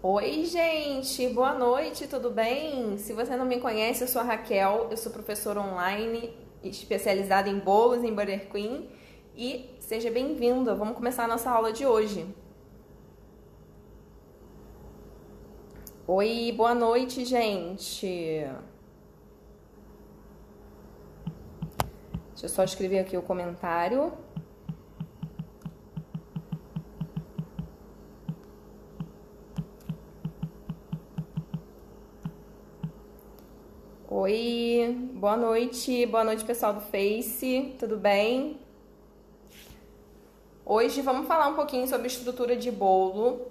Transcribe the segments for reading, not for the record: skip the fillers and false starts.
Oi, gente, boa noite, tudo bem? Se você não me conhece, eu sou a Raquel, eu sou professora online especializada em bolos em Butter Queen e seja bem-vindo. Vamos começar a nossa aula de hoje. Oi, boa noite, gente. Deixa eu só escrever aqui o comentário. Oi, boa noite pessoal do Face, tudo bem? Hoje vamos falar um pouquinho sobre estrutura de bolo.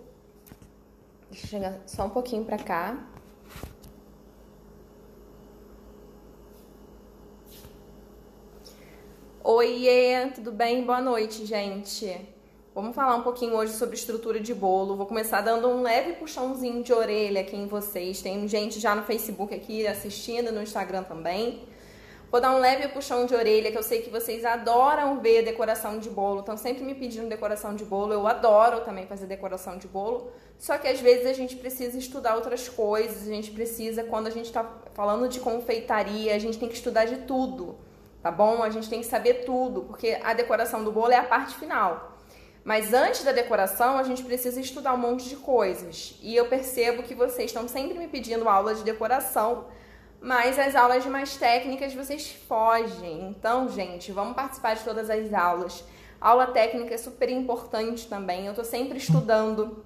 Deixa eu chegar só um pouquinho pra cá. Oiê, tudo bem? Boa noite, gente. Vamos falar um pouquinho hoje sobre estrutura de bolo. Vou começar dando um leve puxãozinho de orelha aqui em vocês. Tem gente já no Facebook aqui assistindo, no Instagram também. Vou dar um leve puxão de orelha, que eu sei que vocês adoram ver decoração de bolo. Estão sempre me pedindo decoração de bolo. Eu adoro também fazer decoração de bolo. Só que às vezes a gente precisa estudar outras coisas. A gente precisa, quando a gente está falando de confeitaria, a gente tem que estudar de tudo. Tá bom? A gente tem que saber tudo, porque a decoração do bolo é a parte final. Mas antes da decoração, a gente precisa estudar um monte de coisas. E eu percebo que vocês estão sempre me pedindo aula de decoração, mas as aulas mais técnicas vocês fogem. Então, gente, vamos participar de todas as aulas. A aula técnica é super importante também. Eu tô sempre estudando,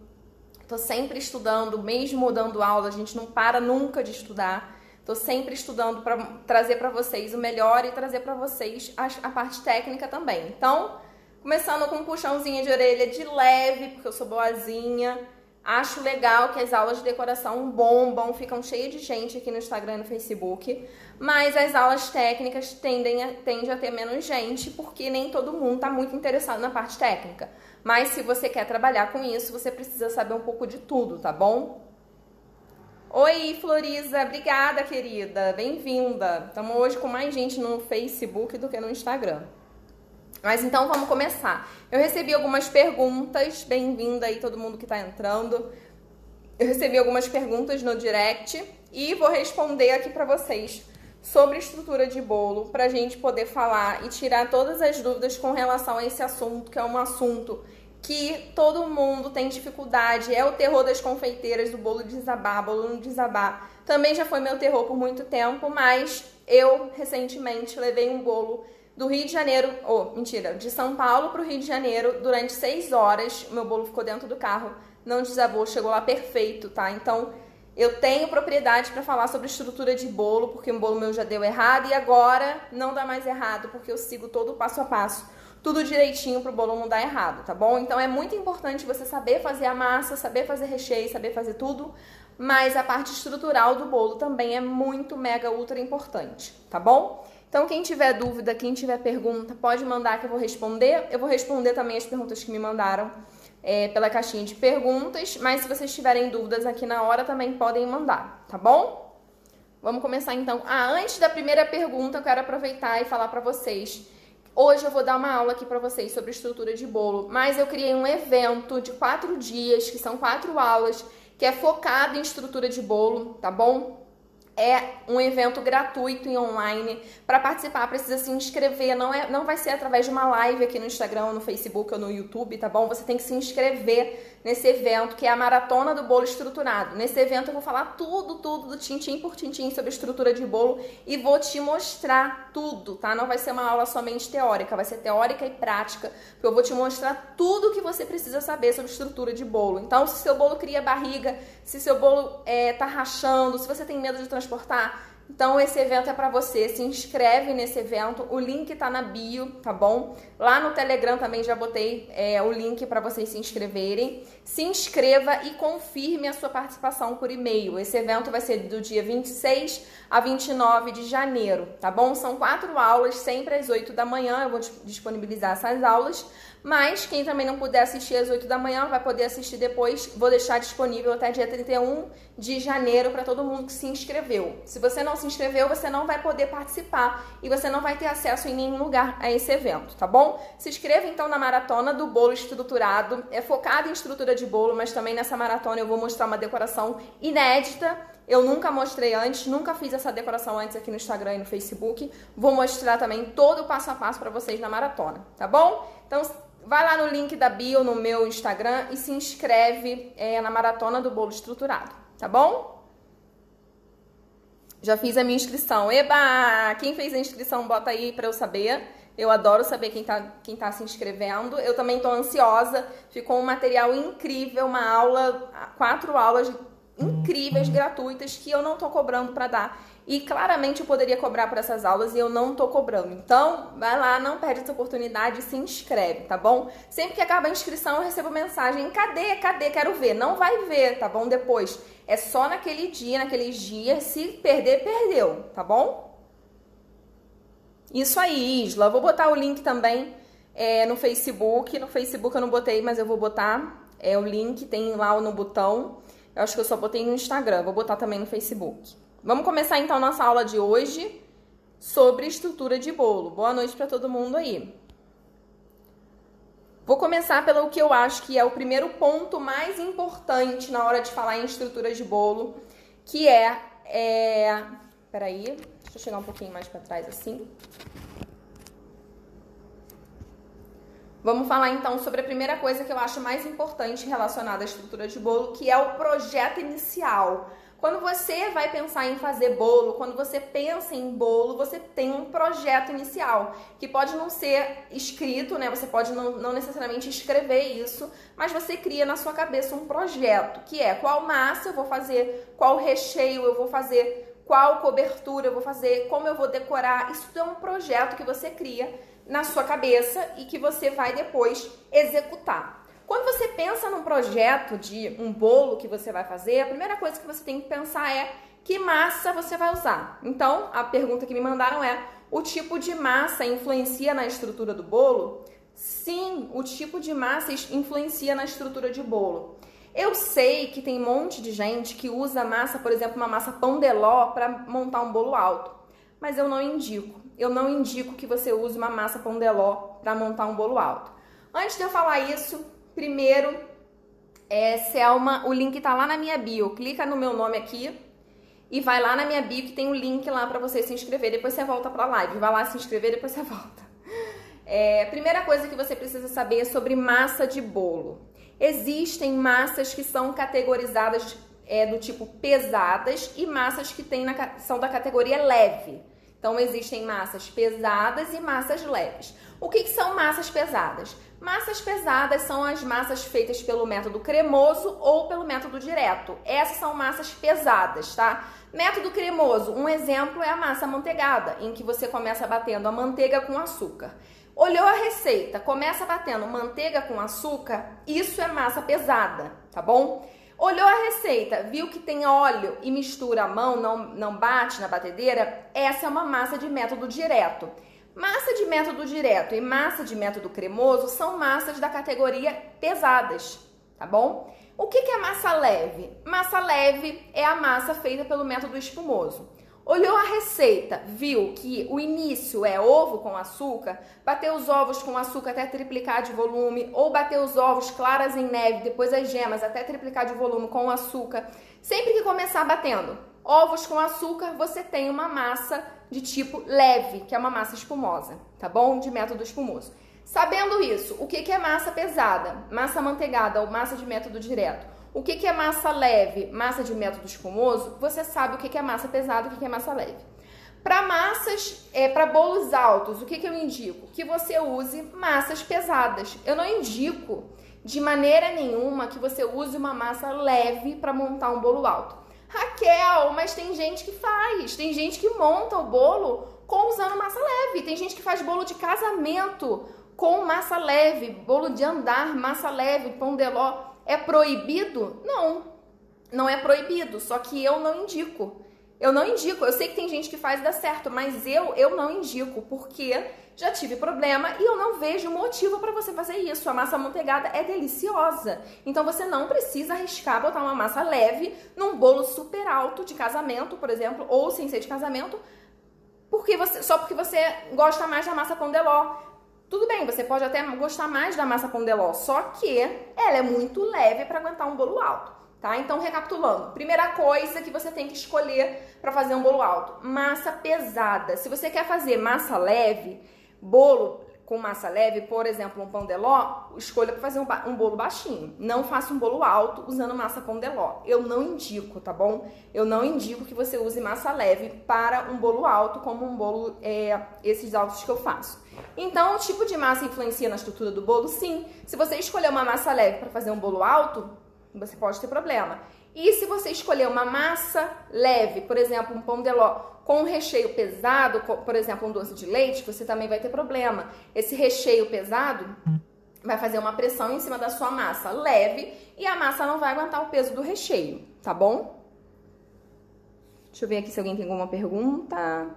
mesmo dando aula, a gente não para nunca de estudar. Tô sempre estudando para trazer para vocês o melhor e trazer para vocês a parte técnica também. Então, começando com um puxãozinho de orelha de leve, porque eu sou boazinha. Acho legal que as aulas de decoração bombam, ficam cheias de gente aqui no Instagram e no Facebook. Mas as aulas técnicas tendem a ter menos gente, porque nem todo mundo tá muito interessado na parte técnica. Mas se você quer trabalhar com isso, você precisa saber um pouco de tudo, tá bom? Oi, Florisa, obrigada, querida, bem-vinda. Estamos hoje com mais gente no Facebook do que no Instagram. Mas então vamos começar. Eu recebi algumas perguntas, bem-vinda aí todo mundo que tá entrando. Eu recebi algumas perguntas no direct e vou responder aqui para vocês sobre estrutura de bolo, pra gente poder falar e tirar todas as dúvidas com relação a esse assunto, que é um assunto que todo mundo tem dificuldade, é o terror das confeiteiras, do bolo desabar, bolo não desabar. Também já foi meu terror por muito tempo, mas eu recentemente levei um bolo do Rio de Janeiro, de São Paulo para o Rio de Janeiro durante 6 horas. O meu bolo ficou dentro do carro, não desabou, chegou lá perfeito, tá? Então, eu tenho propriedade para falar sobre estrutura de bolo, porque o bolo meu já deu errado e agora não dá mais errado, porque eu sigo todo o passo a passo, tudo direitinho pro bolo não dar errado, tá bom? Então, é muito importante você saber fazer a massa, saber fazer recheio, saber fazer tudo, mas a parte estrutural do bolo também é muito, mega, ultra importante, tá bom? Então, quem tiver dúvida, quem tiver pergunta, pode mandar que eu vou responder. Eu vou responder também as perguntas que me mandaram pela caixinha de perguntas, mas se vocês tiverem dúvidas aqui na hora, também podem mandar, tá bom? Vamos começar então. Antes da primeira pergunta, eu quero aproveitar e falar para vocês. Hoje eu vou dar uma aula aqui para vocês sobre estrutura de bolo, mas eu criei um evento de 4 dias, que são 4 aulas, que é focado em estrutura de bolo, tá bom? É um evento gratuito e online. Para participar, precisa se inscrever. Não vai ser através de uma live aqui no Instagram, no Facebook ou no YouTube, tá bom? Você tem que se inscrever nesse evento, que é a Maratona do Bolo Estruturado. Nesse evento eu vou falar tudo do tintim por tintim sobre estrutura de bolo e vou te mostrar tudo, tá? Não vai ser uma aula somente teórica, vai ser teórica e prática, porque eu vou te mostrar tudo que você precisa saber sobre estrutura de bolo. Então, se seu bolo cria barriga, se seu bolo tá rachando, se você tem medo de transportar, então esse evento é para você. Se inscreve nesse evento, o link tá na bio, tá bom? Lá no Telegram também já botei o link para vocês se inscreverem. Se inscreva e confirme a sua participação por e-mail. Esse evento vai ser do dia 26 a 29 de janeiro, tá bom? São 4 aulas, sempre às 8 da manhã, eu vou disponibilizar essas aulas, Mas quem também não puder assistir às 8 da manhã, vai poder assistir depois. Vou deixar disponível até dia 31 de janeiro para todo mundo que se inscreveu. Se você não se inscreveu, você não vai poder participar e você não vai ter acesso em nenhum lugar a esse evento, tá bom? Se inscreva então na maratona do bolo estruturado. É focado em estrutura de bolo, mas também nessa maratona eu vou mostrar uma decoração inédita. Eu nunca mostrei antes, nunca fiz essa decoração antes aqui no Instagram e no Facebook. Vou mostrar também todo o passo a passo para vocês na maratona, tá bom? Então, vai lá no link da bio no meu Instagram e se inscreve na maratona do bolo estruturado, tá bom? Já fiz a minha inscrição. Eba! Quem fez a inscrição, bota aí pra eu saber. Eu adoro saber quem tá se inscrevendo. Eu também tô ansiosa. Ficou um material incrível, uma aula, 4 aulas incríveis, gratuitas, que eu não tô cobrando pra dar. E claramente eu poderia cobrar por essas aulas e eu não tô cobrando. Então, vai lá, não perde essa oportunidade e se inscreve, tá bom? Sempre que acaba a inscrição eu recebo mensagem, cadê, quero ver. Não vai ver, tá bom? Depois. É só naquele dia, naqueles dias. Se perder, perdeu, tá bom? Isso aí, Isla. Vou botar o link também no Facebook. No Facebook eu não botei, mas eu vou botar o link, tem lá no botão. Eu acho que eu só botei no Instagram, vou botar também no Facebook. Vamos começar então nossa aula de hoje sobre estrutura de bolo. Boa noite para todo mundo aí. Vou começar pelo que eu acho que é o primeiro ponto mais importante na hora de falar em estrutura de bolo, que peraí, deixa eu chegar um pouquinho mais para trás assim. Vamos falar então sobre a primeira coisa que eu acho mais importante relacionada à estrutura de bolo, que é o projeto inicial. Quando você vai pensar em fazer bolo, quando você pensa em bolo, você tem um projeto inicial, que pode não ser escrito, né? Você pode não necessariamente escrever isso, mas você cria na sua cabeça um projeto, que é qual massa eu vou fazer, qual recheio eu vou fazer, qual cobertura eu vou fazer, como eu vou decorar. Isso é um projeto que você cria na sua cabeça e que você vai depois executar. Quando você pensa num projeto de um bolo que você vai fazer, a primeira coisa que você tem que pensar é que massa você vai usar. Então, a pergunta que me mandaram é: o tipo de massa influencia na estrutura do bolo? Sim, o tipo de massa influencia na estrutura de bolo. Eu sei que tem um monte de gente que usa massa, por exemplo, uma massa pão de ló para montar um bolo alto, mas eu não indico. Eu não indico que você use uma massa pão de ló para montar um bolo alto. Antes de eu falar isso, primeiro, Selma, o link tá lá na minha bio. Clica no meu nome aqui e vai lá na minha bio que tem um link lá para você se inscrever. Depois você volta para a live. Vai lá se inscrever, depois você volta. Primeira coisa que você precisa saber é sobre massa de bolo. Existem massas que são categorizadas do tipo pesadas e massas que são da categoria leve. Então, existem massas pesadas e massas leves. O que são massas pesadas? Massas pesadas são as massas feitas pelo método cremoso ou pelo método direto. Essas são massas pesadas, tá? Método cremoso, um exemplo é a massa amanteigada, em que você começa batendo a manteiga com açúcar. Olhou a receita, começa batendo manteiga com açúcar, isso é massa pesada, tá bom? Olhou a receita, viu que tem óleo e mistura a mão, não bate na batedeira, essa é uma massa de método direto. Massa de método direto e massa de método cremoso são massas da categoria pesadas, tá bom? O que é massa leve? Massa leve é a massa feita pelo método espumoso. Olhou a receita, viu que o início é ovo com açúcar, bateu os ovos com açúcar até triplicar de volume, ou bateu os ovos claras em neve, depois as gemas até triplicar de volume com açúcar. Sempre que começar batendo ovos com açúcar, você tem uma massa de tipo leve, que é uma massa espumosa, tá bom? De método espumoso. Sabendo isso, o que é massa pesada? Massa amanteigada ou massa de método direto? O que é massa leve, massa de método espumoso? Você sabe o que é massa pesada e o que é massa leve. Para massas, para bolos altos, o que eu indico? Que você use massas pesadas. Eu não indico de maneira nenhuma que você use uma massa leve para montar um bolo alto. Raquel, mas tem gente que faz, tem gente que monta o bolo usando massa leve, tem gente que faz bolo de casamento com massa leve, bolo de andar, massa leve, pão de ló. É proibido? Não, não é proibido, só que eu não indico. Eu não indico. Eu sei que tem gente que faz e dá certo, mas eu não indico, porque já tive problema e eu não vejo motivo para você fazer isso. A massa amanteigada é deliciosa. Então você não precisa arriscar botar uma massa leve num bolo super alto de casamento, por exemplo, ou sem ser de casamento, só porque você gosta mais da massa Pão de Ló. Tudo bem, você pode até gostar mais da massa Pão de Ló, só que ela é muito leve para aguentar um bolo alto, tá? Então, recapitulando, primeira coisa que você tem que escolher para fazer um bolo alto, massa pesada. Se você quer fazer massa leve, bolo com massa leve, por exemplo, um Pão de Ló, escolha para fazer um bolo baixinho. Não faça um bolo alto usando massa Pão de Ló. Eu não indico, tá bom? Eu não indico que você use massa leve para um bolo alto, como um bolo, esses altos que eu faço. Então, o tipo de massa influencia na estrutura do bolo? Sim. Se você escolher uma massa leve para fazer um bolo alto, você pode ter problema. E se você escolher uma massa leve, por exemplo, um Pão de Ló, com um recheio pesado, por exemplo, um doce de leite, você também vai ter problema. Esse recheio pesado vai fazer uma pressão em cima da sua massa leve e a massa não vai aguentar o peso do recheio, tá bom? Deixa eu ver aqui se alguém tem alguma pergunta.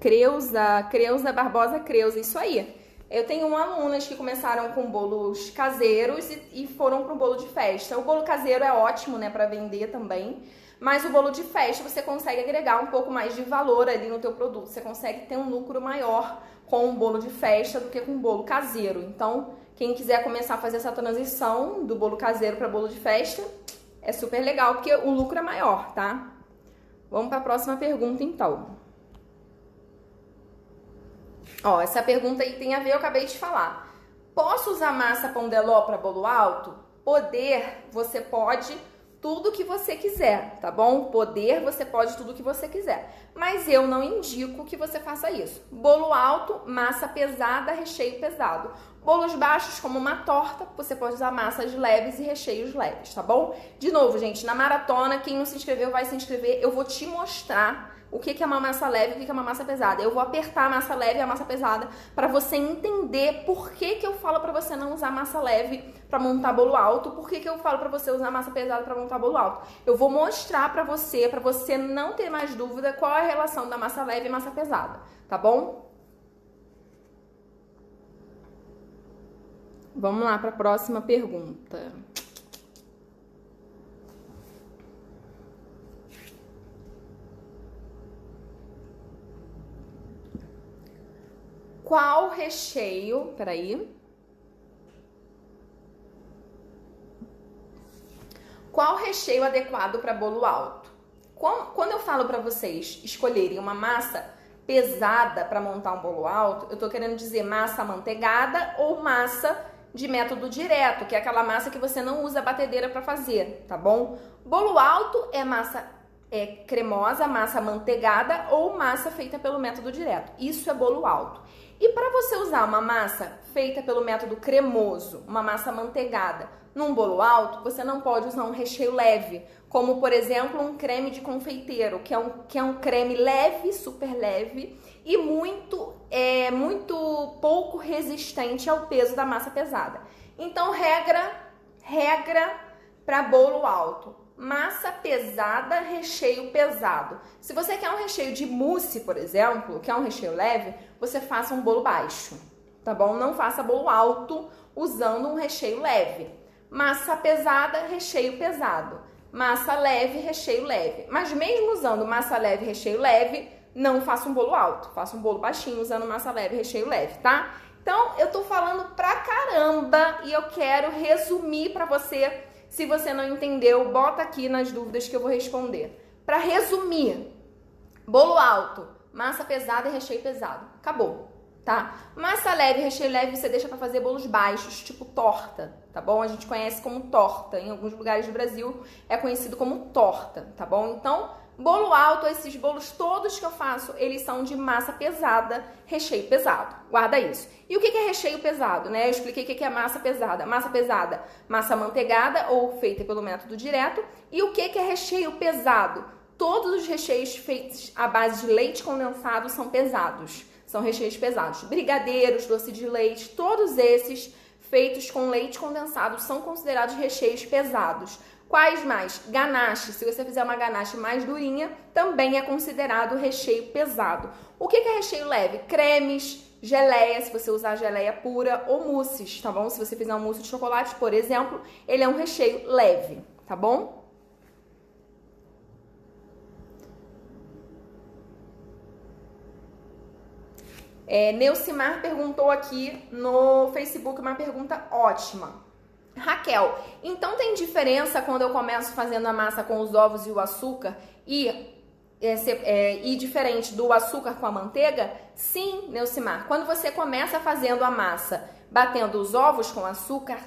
Creuza Barbosa Creuza, isso aí. Eu tenho alunas que começaram com bolos caseiros e foram para o bolo de festa. O bolo caseiro é ótimo, né, para vender também, mas o bolo de festa você consegue agregar um pouco mais de valor ali no teu produto. Você consegue ter um lucro maior com um bolo de festa do que com um bolo caseiro. Então, quem quiser começar a fazer essa transição do bolo caseiro para bolo de festa, é super legal, porque o lucro é maior, tá? Vamos para a próxima pergunta, então. Ó, essa pergunta aí tem a ver, eu acabei de falar. Posso usar massa Pão de Ló para bolo alto? Poder, você pode tudo que você quiser, tá bom? Poder, você pode tudo que você quiser. Mas eu não indico que você faça isso. Bolo alto, massa pesada, recheio pesado. Bolos baixos, como uma torta, você pode usar massas leves e recheios leves, tá bom? De novo, gente, na maratona, quem não se inscreveu vai se inscrever. Eu vou te mostrar o que é uma massa leve e o que é uma massa pesada. Eu vou apertar a massa leve e a massa pesada para você entender por que eu falo para você não usar massa leve para montar bolo alto, por que eu falo para você usar massa pesada para montar bolo alto. Eu vou mostrar para você não ter mais dúvida qual é a relação da massa leve e massa pesada, tá bom? Vamos lá para a próxima pergunta. Qual recheio, peraí. Qual recheio adequado para bolo alto? Quando eu falo para vocês escolherem uma massa pesada para montar um bolo alto, eu tô querendo dizer massa amanteigada ou massa de método direto, que é aquela massa que você não usa batedeira para fazer, tá bom? Bolo alto é massa cremosa, massa amanteigada ou massa feita pelo método direto. Isso é bolo alto. E para você usar uma massa feita pelo método cremoso, uma massa amanteigada, num bolo alto, você não pode usar um recheio leve, como por exemplo um creme de confeiteiro, que é um creme leve, super leve e muito pouco resistente ao peso da massa pesada. Então, regra para bolo alto: massa pesada, recheio pesado. Se você quer um recheio de mousse, por exemplo, que é um recheio leve, você faça um bolo baixo, tá bom? Não faça bolo alto usando um recheio leve. Massa pesada, recheio pesado. Massa leve, recheio leve. Mas mesmo usando massa leve, recheio leve, não faça um bolo alto. Faça um bolo baixinho usando massa leve, recheio leve, tá? Então, eu tô falando pra caramba e eu quero resumir pra você. Se você não entendeu, bota aqui nas dúvidas que eu vou responder. Pra resumir, bolo alto, massa pesada e recheio pesado. Acabou, tá? Massa leve, recheio leve, você deixa pra fazer bolos baixos, tipo torta, tá bom? A gente conhece como torta. Em alguns lugares do Brasil é conhecido como torta, tá bom? Então, bolo alto, esses bolos todos que eu faço, eles são de massa pesada, recheio pesado. Guarda isso. E o que é recheio pesado, né? Eu expliquei o que é massa pesada. Massa pesada, massa amanteigada ou feita pelo método direto. E o que é recheio pesado? Todos os recheios feitos à base de leite condensado são pesados. são recheios pesados. Brigadeiros, doce de leite, todos esses feitos com leite condensado são considerados recheios pesados. Quais mais? Ganache. Se você fizer uma ganache mais durinha, também é considerado recheio pesado. O que é recheio leve? Cremes, geleia, se você usar geleia pura, ou mousses, tá bom? Se você fizer um mousse de chocolate, por exemplo, ele é um recheio leve, tá bom? Neucimar perguntou aqui no Facebook uma pergunta ótima. Raquel, então tem diferença quando eu começo fazendo a massa com os ovos e o açúcar e diferente do açúcar com a manteiga? Sim, Neucimar. Quando você começa fazendo a massa batendo os ovos com açúcar,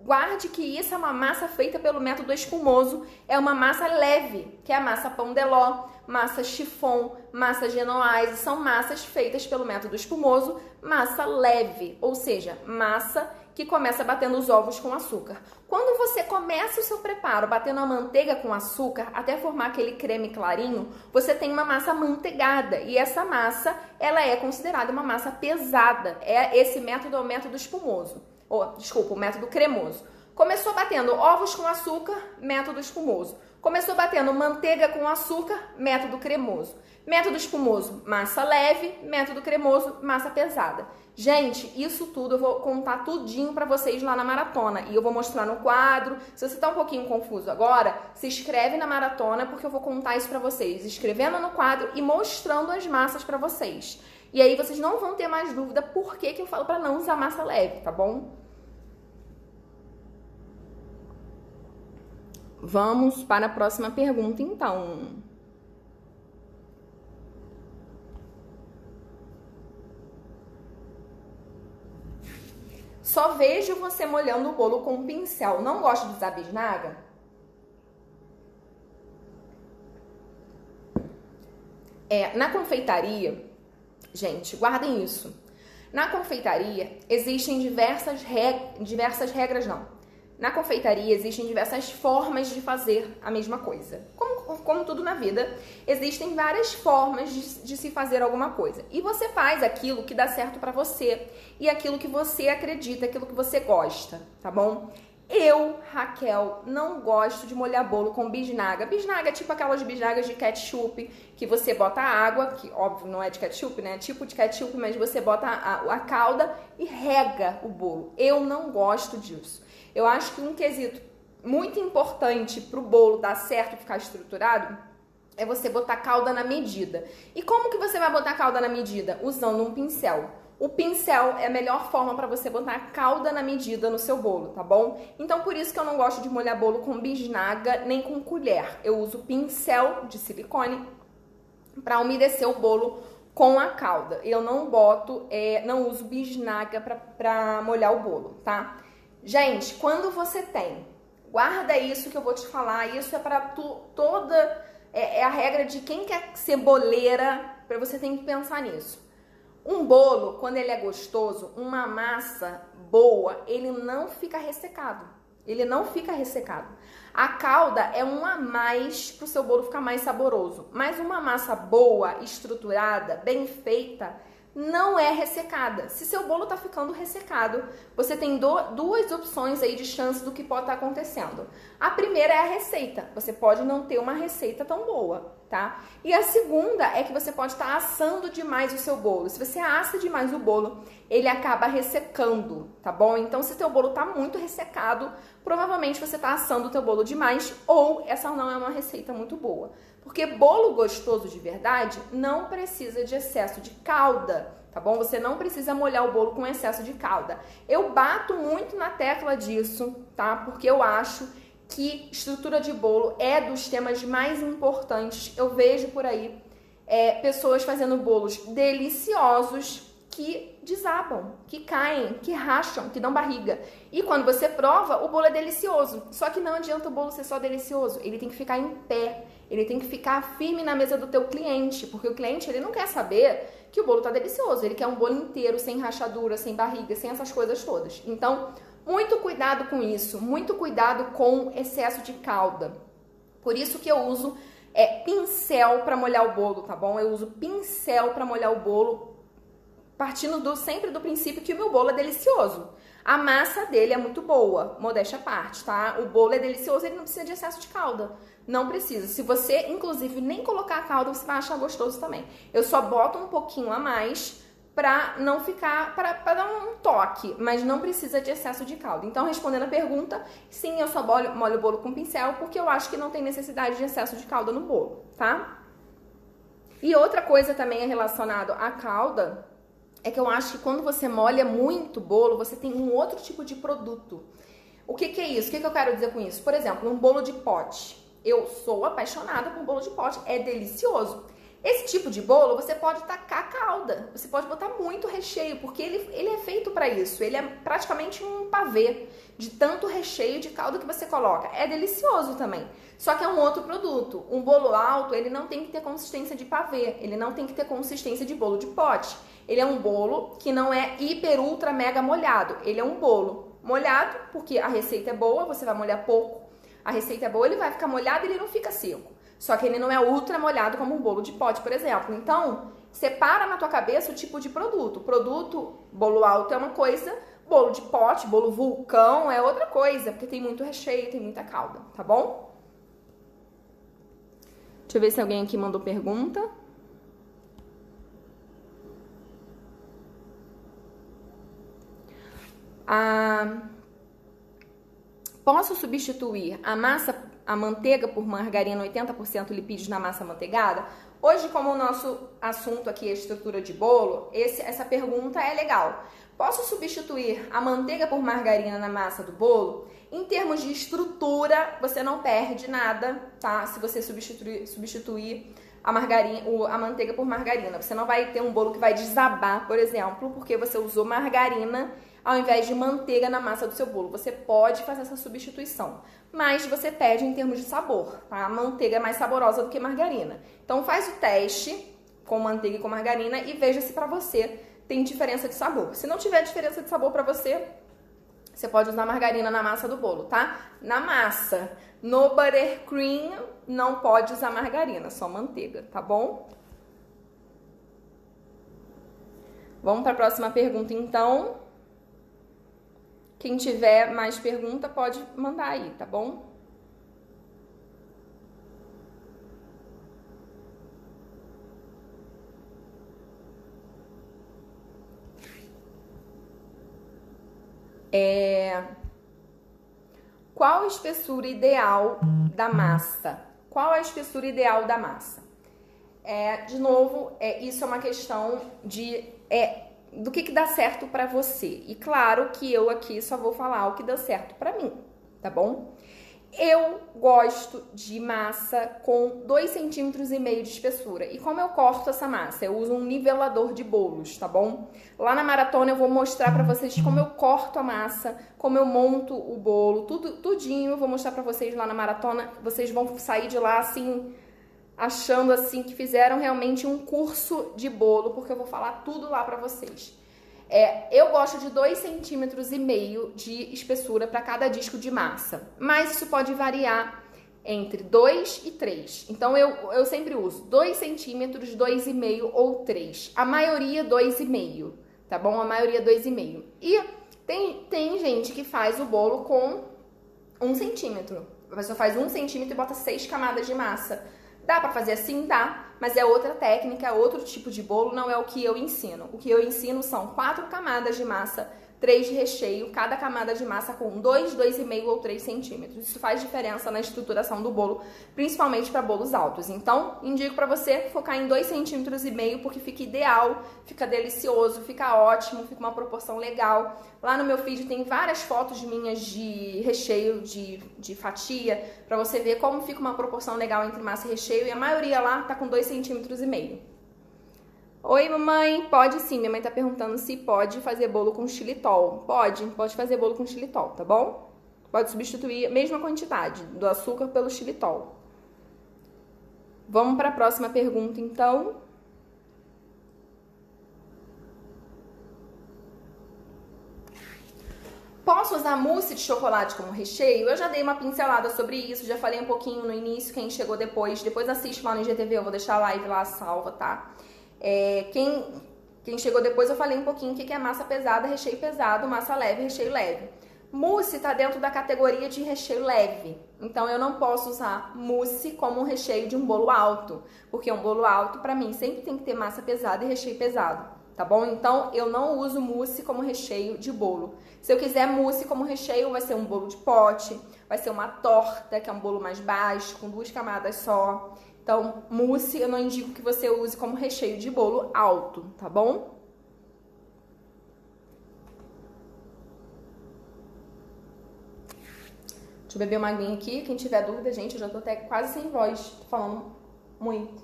guarde que isso é uma massa feita pelo método espumoso, é uma massa leve, que é a massa pão de ló, massa chiffon, massa genoise, são massas feitas pelo método espumoso, massa leve, ou seja, massa que começa batendo os ovos com açúcar. Quando você começa o seu preparo batendo a manteiga com açúcar até formar aquele creme clarinho, você tem uma massa amanteigada e essa massa, ela é considerada uma massa pesada. Esse método é o método espumoso, o método cremoso. Começou batendo ovos com açúcar, método espumoso. Começou batendo manteiga com açúcar, método cremoso. Método espumoso, massa leve, método cremoso, massa pesada. Gente, isso tudo eu vou contar tudinho pra vocês lá na maratona e eu vou mostrar no quadro. Se você tá um pouquinho confuso agora, se inscreve na maratona porque eu vou contar isso pra vocês, escrevendo no quadro e mostrando as massas pra vocês. E aí vocês não vão ter mais dúvida por que eu falo pra não usar massa leve, tá bom? Vamos para a próxima pergunta, então. Só vejo você molhando o bolo com um pincel. Não gosta de usar bisnaga? Na confeitaria, gente, guardem isso. Na confeitaria existem diversas regras, não. Na confeitaria existem diversas formas de fazer a mesma coisa. Como tudo na vida, existem várias formas de se fazer alguma coisa. E você faz aquilo que dá certo pra você e aquilo que você acredita, aquilo que você gosta, tá bom? Eu, Raquel, não gosto de molhar bolo com bisnaga. Bisnaga é tipo aquelas bisnagas de ketchup que você bota água, que óbvio não é de ketchup, né? É tipo de ketchup, mas você bota a calda e rega o bolo. Eu não gosto disso. Eu acho que um quesito muito importante para o bolo dar certo e ficar estruturado é você botar calda na medida. E como que você vai botar calda na medida? Usando um pincel. O pincel é a melhor forma para você botar calda na medida no seu bolo, tá bom? Então por isso que eu não gosto de molhar bolo com bisnaga nem com colher. Eu uso pincel de silicone para umedecer o bolo com a calda. Eu não uso bisnaga para molhar o bolo, tá? Gente, quando você tem, guarda isso que eu vou te falar, isso é para toda, é a regra de quem quer ser boleira, para você tem que pensar nisso. Um bolo, quando ele é gostoso, uma massa boa, ele não fica ressecado. Ele não fica ressecado. A calda é um a mais para o seu bolo ficar mais saboroso. Mas uma massa boa, estruturada, bem feita, não é ressecada. Se seu bolo tá ficando ressecado, você tem duas opções aí de chance do que pode estar acontecendo. A primeira é a receita. Você pode não ter uma receita tão boa, tá? E a segunda é que você pode estar assando demais o seu bolo. Se você assa demais o bolo, ele acaba ressecando, tá bom? Então, se teu bolo tá muito ressecado, provavelmente você tá assando o teu bolo demais ou essa não é uma receita muito boa. Porque bolo gostoso de verdade não precisa de excesso de calda, tá bom? Você não precisa molhar o bolo com excesso de calda. Eu bato muito na tecla disso, tá? Porque eu acho que estrutura de bolo é dos temas mais importantes. Eu vejo por aí pessoas fazendo bolos deliciosos que desabam, que caem, que racham, que dão barriga. E quando você prova, o bolo é delicioso. Só que não adianta o bolo ser só delicioso, ele tem que ficar em pé, ele tem que ficar firme na mesa do teu cliente, porque o cliente ele não quer saber que o bolo tá delicioso, ele quer um bolo inteiro, sem rachadura, sem barriga, sem essas coisas todas. Então, muito cuidado com isso, muito cuidado com excesso de calda. Por isso que eu uso pincel para molhar o bolo, tá bom? Eu uso pincel para molhar o bolo partindo sempre do princípio que o meu bolo é delicioso. A massa dele é muito boa, modéstia à parte, tá? O bolo é delicioso, ele não precisa de excesso de calda. Não precisa. Se você, inclusive, nem colocar a calda, você vai achar gostoso também. Eu só boto um pouquinho a mais pra não ficar, pra dar um toque, mas não precisa de excesso de calda. Então, respondendo a pergunta, sim, eu só molho o bolo com pincel, porque eu acho que não tem necessidade de excesso de calda no bolo, tá? E outra coisa também relacionada à calda, é que eu acho que quando você molha muito o bolo, você tem um outro tipo de produto. O que é isso? O que eu quero dizer com isso? Por exemplo, um bolo de pote. Eu sou apaixonada por bolo de pote, é delicioso. Esse tipo de bolo, você pode tacar calda, você pode botar muito recheio, porque ele é feito para isso. Ele é praticamente um pavê de tanto recheio de calda que você coloca. É delicioso também, só que é um outro produto. Um bolo alto, ele não tem que ter consistência de pavê, ele não tem que ter consistência de bolo de pote. Ele é um bolo que não é hiper, ultra, mega molhado. Ele é um bolo molhado, porque a receita é boa, você vai molhar pouco. A receita é boa, ele vai ficar molhado e ele não fica seco. Só que ele não é ultra molhado como um bolo de pote, por exemplo. Então, separa na tua cabeça o tipo de produto. Produto, bolo alto é uma coisa, bolo de pote, bolo vulcão é outra coisa, porque tem muito recheio, tem muita calda, tá bom? Deixa eu ver se alguém aqui mandou pergunta. Posso substituir a manteiga por margarina 80% lipídios na massa amanteigada? Hoje, como o nosso assunto aqui é estrutura de bolo, essa pergunta é legal. Posso substituir a manteiga por margarina na massa do bolo? Em termos de estrutura, você não perde nada, tá? Se você substituir a manteiga por margarina. Você não vai ter um bolo que vai desabar, por exemplo, porque você usou margarina ao invés de manteiga na massa do seu bolo. Você pode fazer essa substituição, mas você perde em termos de sabor, tá? A manteiga é mais saborosa do que margarina. Então faz o teste com manteiga e com margarina e veja se pra você tem diferença de sabor. Se não tiver diferença de sabor pra você, você pode usar margarina na massa do bolo, tá? Na massa, no buttercream, não pode usar margarina, só manteiga, tá bom? Vamos para a próxima pergunta, então. Quem tiver mais pergunta pode mandar aí, tá bom? Qual a espessura ideal da massa? Qual a espessura ideal da massa? De novo, isso é uma questão do que dá certo pra você. E claro que eu aqui só vou falar o que dá certo pra mim, tá bom? Eu gosto de massa com 2,5 cm de espessura. E como eu corto essa massa? Eu uso um nivelador de bolos, tá bom? Lá na maratona eu vou mostrar pra vocês como eu corto a massa, como eu monto o bolo, tudinho eu vou mostrar pra vocês lá na maratona. Vocês vão sair de lá assim, achando assim que fizeram realmente um curso de bolo, porque eu vou falar tudo lá pra vocês. Eu gosto de 2,5 cm de espessura para cada disco de massa, mas isso pode variar entre 2 e 3. Então eu sempre uso 2 centímetros, 2,5 ou 3. A maioria 2,5, tá bom? A maioria 2,5. E tem gente que faz o bolo com 1 centímetro. A pessoa faz 1 centímetro e bota 6 camadas de massa. Dá pra fazer assim? Dá, mas é outra técnica, é outro tipo de bolo, não é o que eu ensino. O que eu ensino são 4 camadas de massa, 3 de recheio, cada camada de massa com 2, 2,5 ou 3 centímetros. Isso faz diferença na estruturação do bolo, principalmente para bolos altos. Então, indico para você focar em 2,5 centímetros, porque fica ideal, fica delicioso, fica ótimo, fica uma proporção legal. Lá no meu feed tem várias fotos minhas de recheio, de fatia, para você ver como fica uma proporção legal entre massa e recheio. E a maioria lá tá com 2,5 centímetros. Oi, mamãe. Pode sim. Minha mãe tá perguntando se pode fazer bolo com xilitol. Pode fazer bolo com xilitol, tá bom? Pode substituir a mesma quantidade do açúcar pelo xilitol. Vamos para a próxima pergunta, então. Posso usar mousse de chocolate como recheio? Eu já dei uma pincelada sobre isso, já falei um pouquinho no início. Quem chegou depois assiste lá no IGTV, eu vou deixar a live lá salva, tá? Quem Quem chegou depois eu falei um pouquinho o que é massa pesada, recheio pesado, massa leve, recheio leve. Mousse está dentro da categoria de recheio leve, então eu não posso usar mousse como recheio de um bolo alto, porque um bolo alto para mim sempre tem que ter massa pesada e recheio pesado, tá bom? Então eu não uso mousse como recheio de bolo. Se eu quiser mousse como recheio, vai ser um bolo de pote, vai ser uma torta, que é um bolo mais baixo, com 2 camadas só. Então, mousse eu não indico que você use como recheio de bolo alto, tá bom? Deixa eu beber uma aguinha aqui. Quem tiver dúvida, gente, eu já tô até quase sem voz, tô falando muito.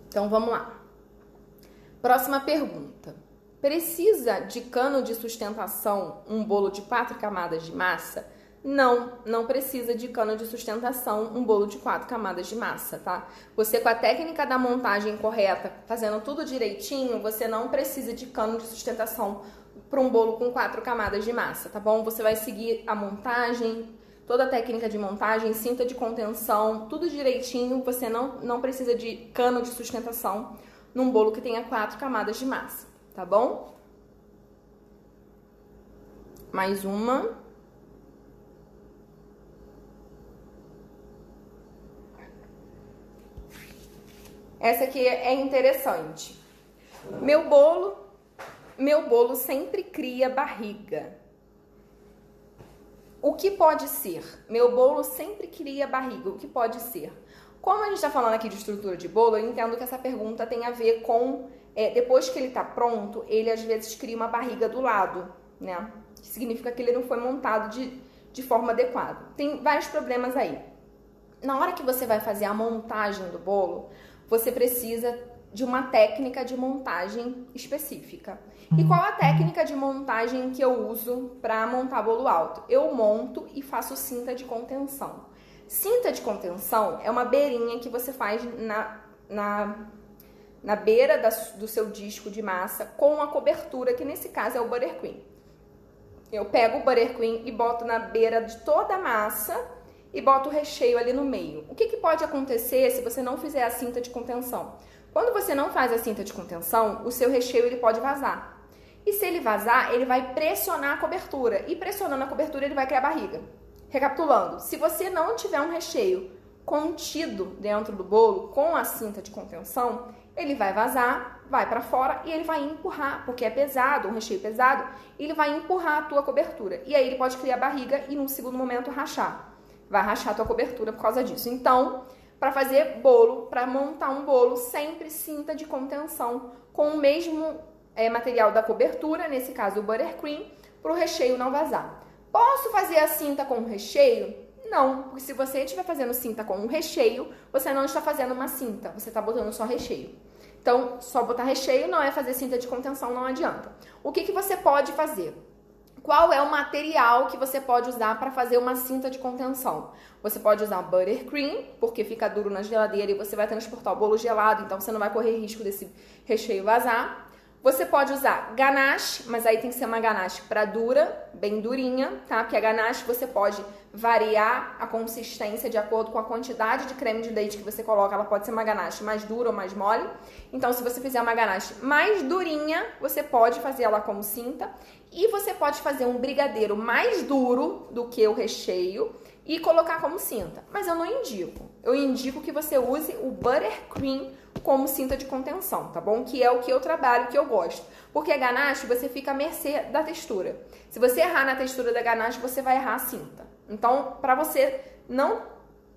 Então, vamos lá. Próxima pergunta. Precisa de cano de sustentação um bolo de 4 camadas de massa? Não, não precisa de cano de sustentação um bolo de 4 camadas de massa, tá? Você com a técnica da montagem correta, fazendo tudo direitinho, você não precisa de cano de sustentação para um bolo com 4 camadas de massa, tá bom? Você vai seguir a montagem, toda a técnica de montagem, cinta de contenção, tudo direitinho, você não precisa de cano de sustentação num bolo que tenha 4 camadas de massa, tá bom? Mais uma. Essa aqui é interessante. Meu bolo sempre cria barriga. O que pode ser? Meu bolo sempre cria barriga. O que pode ser? Como a gente está falando aqui de estrutura de bolo, eu entendo que essa pergunta tem a ver com... depois que ele está pronto, ele às vezes cria uma barriga do lado, né? Que significa que ele não foi montado de forma adequada. Tem vários problemas aí. Na hora que você vai fazer a montagem do bolo, você precisa de uma técnica de montagem específica. E qual a técnica de montagem que eu uso para montar bolo alto? Eu monto e faço cinta de contenção. Cinta de contenção é uma beirinha que você faz na beira do seu disco de massa com a cobertura, que nesse caso é o buttercream. Eu pego o buttercream e boto na beira de toda a massa e boto o recheio ali no meio. O que pode acontecer se você não fizer a cinta de contenção? Quando você não faz a cinta de contenção, o seu recheio ele pode vazar. E se ele vazar, ele vai pressionar a cobertura. E pressionando a cobertura, ele vai criar barriga. Recapitulando, se você não tiver um recheio contido dentro do bolo com a cinta de contenção, ele vai vazar, vai para fora e ele vai empurrar, porque é pesado, um recheio pesado, ele vai empurrar a tua cobertura. E aí ele pode criar barriga e num segundo momento rachar. Vai rachar a tua cobertura por causa disso. Então, para fazer bolo, para montar um bolo, sempre cinta de contenção com o mesmo material da cobertura, nesse caso o buttercream, para o recheio não vazar. Posso fazer a cinta com o recheio? Não, porque se você estiver fazendo cinta com um recheio, você não está fazendo uma cinta, você está botando só recheio. Então, só botar recheio não é fazer cinta de contenção, não adianta. O que você pode fazer? Qual é o material que você pode usar para fazer uma cinta de contenção? Você pode usar buttercream, porque fica duro na geladeira e você vai transportar o bolo gelado, então você não vai correr risco desse recheio vazar. Você pode usar ganache, mas aí tem que ser uma ganache para dura, bem durinha, tá? Porque a ganache você pode variar a consistência de acordo com a quantidade de creme de leite que você coloca. Ela pode ser uma ganache mais dura ou mais mole. Então, se você fizer uma ganache mais durinha, você pode fazer ela como cinta. E você pode fazer um brigadeiro mais duro do que o recheio e colocar como cinta. Mas eu não indico. Eu indico que você use o buttercream como cinta de contenção, tá bom? Que é o que eu trabalho, que eu gosto. Porque a ganache, você fica à mercê da textura. Se você errar na textura da ganache, você vai errar a cinta. Então, para você não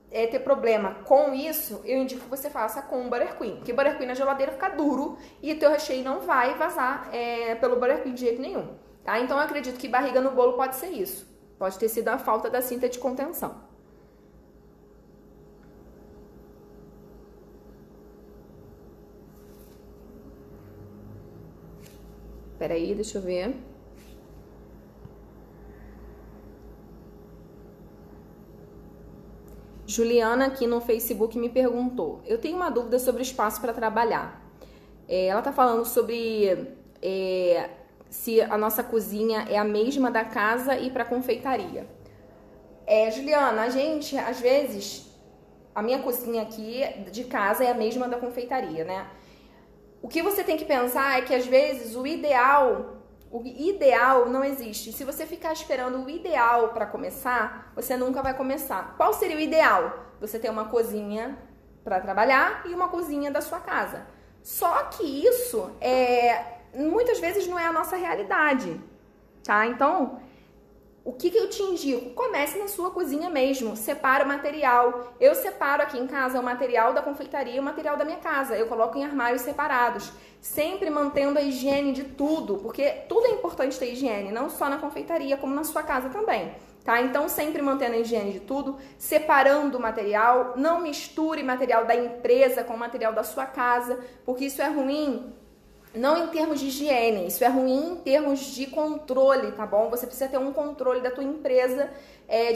ter problema com isso, eu indico que você faça com o buttercream. Porque o buttercream na geladeira fica duro e o teu recheio não vai vazar pelo buttercream de jeito nenhum. Tá? Então, eu acredito que barriga no bolo pode ser isso. Pode ter sido a falta da cinta de contenção. Peraí, deixa eu ver. Juliana aqui no Facebook me perguntou: eu tenho uma dúvida sobre espaço para trabalhar. Ela tá falando sobre se a nossa cozinha é a mesma da casa e para confeitaria. Juliana, a gente às vezes a minha cozinha aqui de casa é a mesma da confeitaria, né? O que você tem que pensar é que às vezes o ideal não existe. Se você ficar esperando o ideal para começar, você nunca vai começar. Qual seria o ideal? Você ter uma cozinha para trabalhar e uma cozinha da sua casa. Só que isso muitas vezes não é a nossa realidade, tá? Então, o que eu te indico? Comece na sua cozinha mesmo, separa o material. Eu separo aqui em casa o material da confeitaria e o material da minha casa. Eu coloco em armários separados, sempre mantendo a higiene de tudo, porque tudo é importante ter higiene, não só na confeitaria, como na sua casa também, tá? Então, sempre mantendo a higiene de tudo, separando o material, não misture material da empresa com o material da sua casa, porque isso é ruim. Não em termos de higiene, isso é ruim em termos de controle, tá bom? Você precisa ter um controle da tua empresa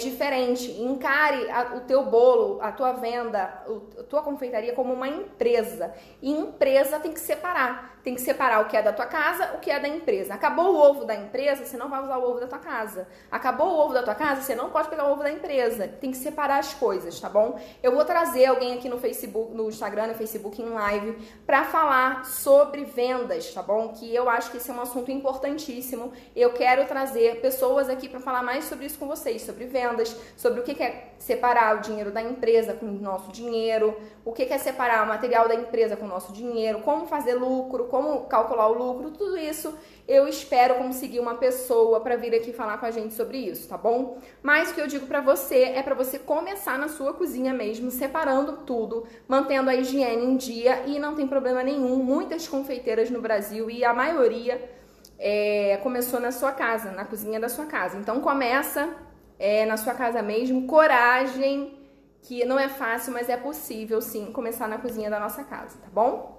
diferente. Encare o teu bolo, a tua venda, a tua confeitaria como uma empresa. E empresa tem que separar. Tem que separar o que é da tua casa, o que é da empresa. Acabou o ovo da empresa, você não vai usar o ovo da tua casa. Acabou o ovo da tua casa, você não pode pegar o ovo da empresa. Tem que separar as coisas, tá bom? Eu vou trazer alguém aqui no Facebook, no Instagram, no Facebook em live, pra falar sobre vendas, tá bom? Que eu acho que esse é um assunto importantíssimo. Eu quero trazer pessoas aqui pra falar mais sobre isso com vocês, sobre vendas, sobre o que é separar o dinheiro da empresa com o nosso dinheiro, o que é separar o material da empresa com o nosso dinheiro, como fazer lucro, como calcular o lucro, tudo isso eu espero conseguir uma pessoa para vir aqui falar com a gente sobre isso, tá bom? Mas o que eu digo para você é para você começar na sua cozinha mesmo, separando tudo, mantendo a higiene em dia e não tem problema nenhum. Muitas confeiteiras no Brasil e a maioria começou na sua casa, na cozinha da sua casa. Então começa na sua casa mesmo, coragem, que não é fácil, mas é possível sim começar na cozinha da nossa casa, tá bom?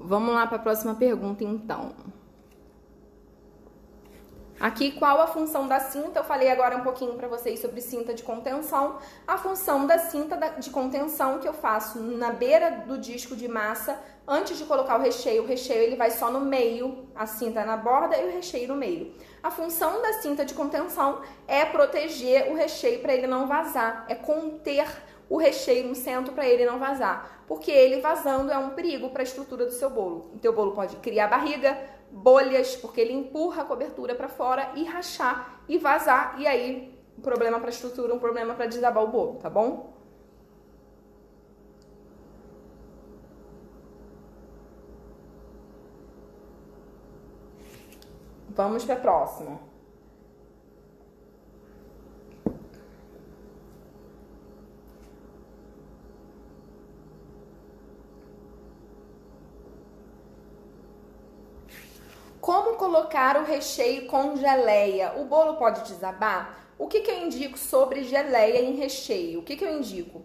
Vamos lá para a próxima pergunta, então. Aqui, qual a função da cinta? Eu falei agora um pouquinho para vocês sobre cinta de contenção. A função da cinta de contenção que eu faço na beira do disco de massa, antes de colocar o recheio ele vai só no meio, a cinta na borda e o recheio no meio. A função da cinta de contenção é proteger o recheio para ele não vazar, é conter o recheio no centro para ele não vazar, porque ele vazando é um perigo para a estrutura do seu bolo. O teu bolo pode criar barriga, bolhas, porque ele empurra a cobertura para fora e rachar e vazar, e aí um problema para a estrutura, um problema para desabar o bolo, tá bom? Vamos para a próxima. Como colocar o recheio com geleia? O bolo pode desabar? O que eu indico sobre geleia em recheio? O que eu indico?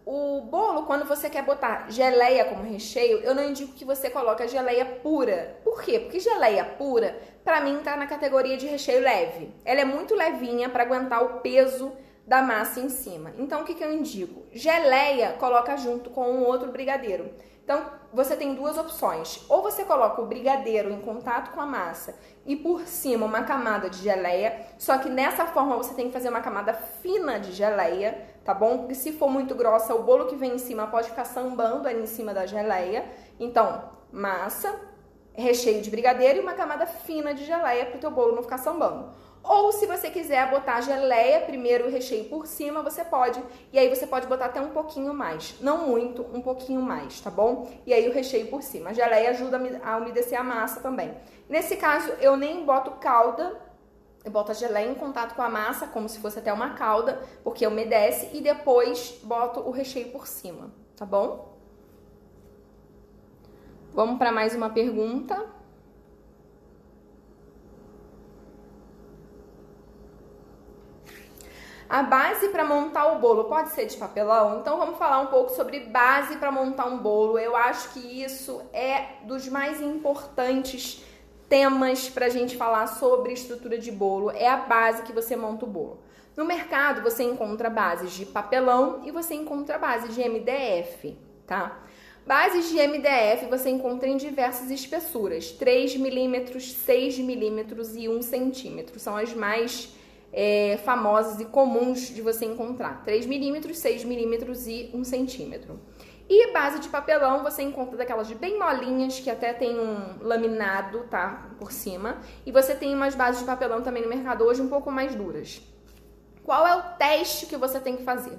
O bolo, quando você quer botar geleia como recheio, eu não indico que você coloque a geleia pura. Por quê? Porque geleia pura, pra mim, tá na categoria de recheio leve. Ela é muito levinha para aguentar o peso da massa em cima. Então, o que eu indico? Geleia, coloca junto com um outro brigadeiro. Então, você tem duas opções. Ou você coloca o brigadeiro em contato com a massa e por cima uma camada de geleia, só que nessa forma você tem que fazer uma camada fina de geleia, tá bom? Porque se for muito grossa, o bolo que vem em cima pode ficar sambando ali em cima da geleia. Então, massa, recheio de brigadeiro e uma camada fina de geleia para o teu bolo não ficar sambando. Ou se você quiser botar geleia primeiro e o recheio por cima, você pode. E aí você pode botar até um pouquinho mais. Não muito, um pouquinho mais, tá bom? E aí o recheio por cima. A geleia ajuda a umedecer a massa também. Nesse caso, eu nem boto calda. Eu boto a geleia em contato com a massa, como se fosse até uma calda, porque umedece. E depois boto o recheio por cima, tá bom? Vamos para mais uma pergunta. A base para montar o bolo pode ser de papelão? Então vamos falar um pouco sobre base para montar um bolo. Eu acho que isso é dos mais importantes temas para a gente falar sobre estrutura de bolo. É a base que você monta o bolo. No mercado você encontra bases de papelão e você encontra bases de MDF, tá? Bases de MDF você encontra em diversas espessuras, 3 milímetros, 6 milímetros e 1 centímetro. São as mais famosas e comuns de você encontrar. 3 milímetros, 6 milímetros e 1 centímetro. E base de papelão você encontra daquelas bem molinhas, que até tem um laminado, tá, por cima. E você tem umas bases de papelão também no mercado hoje um pouco mais duras. Qual é o teste que você tem que fazer?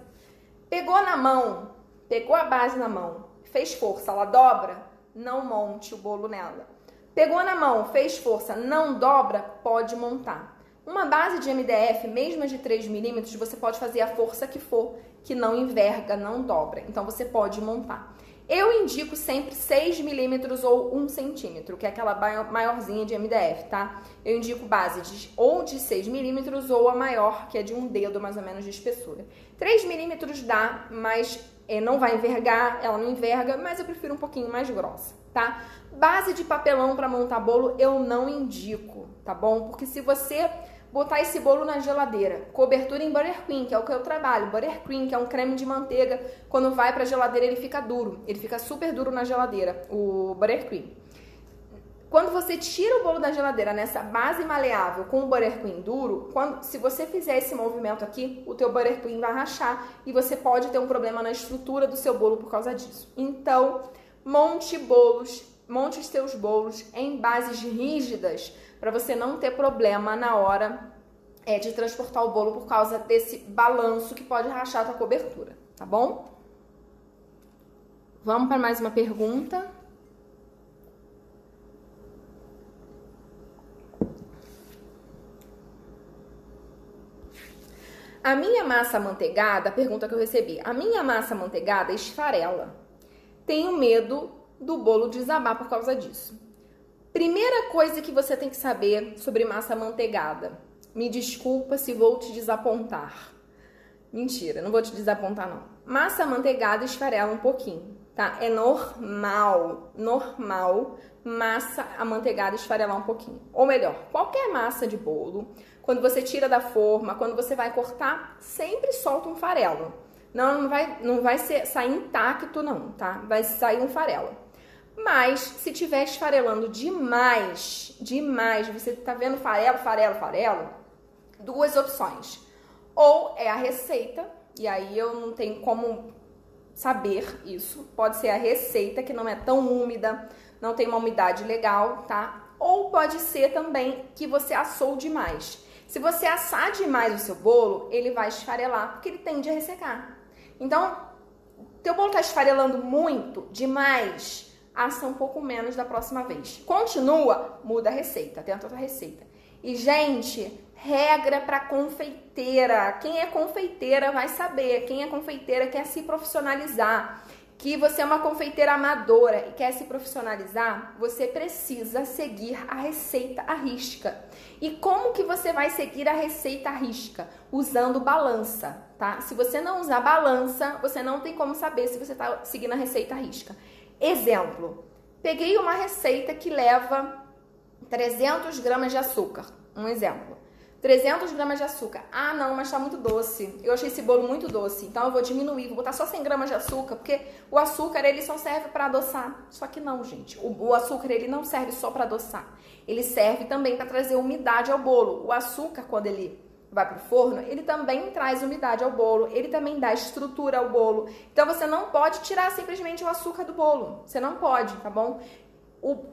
Pegou na mão, pegou a base na mão, fez força, ela dobra, não monte o bolo nela. Pegou na mão, fez força, não dobra, pode montar. Uma base de MDF, mesmo de 3 milímetros, você pode fazer a força que for, que não enverga, não dobra. Então, você pode montar. Eu indico sempre 6 milímetros ou 1 centímetro, que é aquela maiorzinha de MDF, tá? Eu indico base ou de 6 milímetros ou a maior, que é de um dedo mais ou menos de espessura. 3 milímetros dá, mas não vai envergar, ela não enverga, mas eu prefiro um pouquinho mais grossa, tá? Base de papelão para montar bolo eu não indico, tá bom? Porque se você botar esse bolo na geladeira, cobertura em buttercream, que é o que eu trabalho, buttercream, que é um creme de manteiga, quando vai pra geladeira ele fica duro, ele fica super duro na geladeira, o buttercream. Quando você tira o bolo da geladeira nessa base maleável com o buttercream duro, se você fizer esse movimento aqui, o teu buttercream vai rachar e você pode ter um problema na estrutura do seu bolo por causa disso. Então, monte os seus bolos em bases rígidas, para você não ter problema na hora de transportar o bolo por causa desse balanço que pode rachar a tua cobertura, tá bom? Vamos para mais uma pergunta. A minha massa amanteigada, a pergunta que eu recebi, a minha massa amanteigada esfarela. Tenho medo do bolo desabar por causa disso. Primeira coisa que você tem que saber sobre massa amanteigada. Me desculpa se vou te desapontar. Mentira, não vou te desapontar não. Massa amanteigada esfarela um pouquinho, tá? É normal massa amanteigada esfarelar um pouquinho. Ou melhor, qualquer massa de bolo, quando você tira da forma, quando você vai cortar, sempre solta um farelo. Não vai sair intacto não, tá? Vai sair um farelo. Mas, se estiver esfarelando demais, você tá vendo farelo, duas opções. Ou é a receita, e aí eu não tenho como saber isso. Pode ser a receita, que não é tão úmida, não tem uma umidade legal, tá? Ou pode ser também que você assou demais. Se você assar demais o seu bolo, ele vai esfarelar, porque ele tende a ressecar. Então, teu bolo tá esfarelando muito, demais, assa um pouco menos da próxima vez. Continua, muda a receita, tenta outra receita. E, gente, regra para confeiteira. Quem é confeiteira vai saber. Quem é confeiteira quer se profissionalizar. Que você é uma confeiteira amadora e quer se profissionalizar, você precisa seguir a receita à risca. E como que você vai seguir a receita à risca? Usando balança, tá? Se você não usar balança, você não tem como saber se você está seguindo a receita à risca. Exemplo, peguei uma receita que leva 300 gramas de açúcar, um exemplo. 300 gramas de açúcar. Ah, não, mas tá muito doce. Eu achei esse bolo muito doce, então eu vou diminuir, vou botar só 100 gramas de açúcar, porque o açúcar, ele só serve para adoçar. Só que não, gente. O açúcar, ele não serve só para adoçar. Ele serve também para trazer umidade ao bolo. O açúcar, quando ele vai pro forno, ele também traz umidade ao bolo, ele também dá estrutura ao bolo. Então, você não pode tirar simplesmente o açúcar do bolo. Você não pode, tá bom?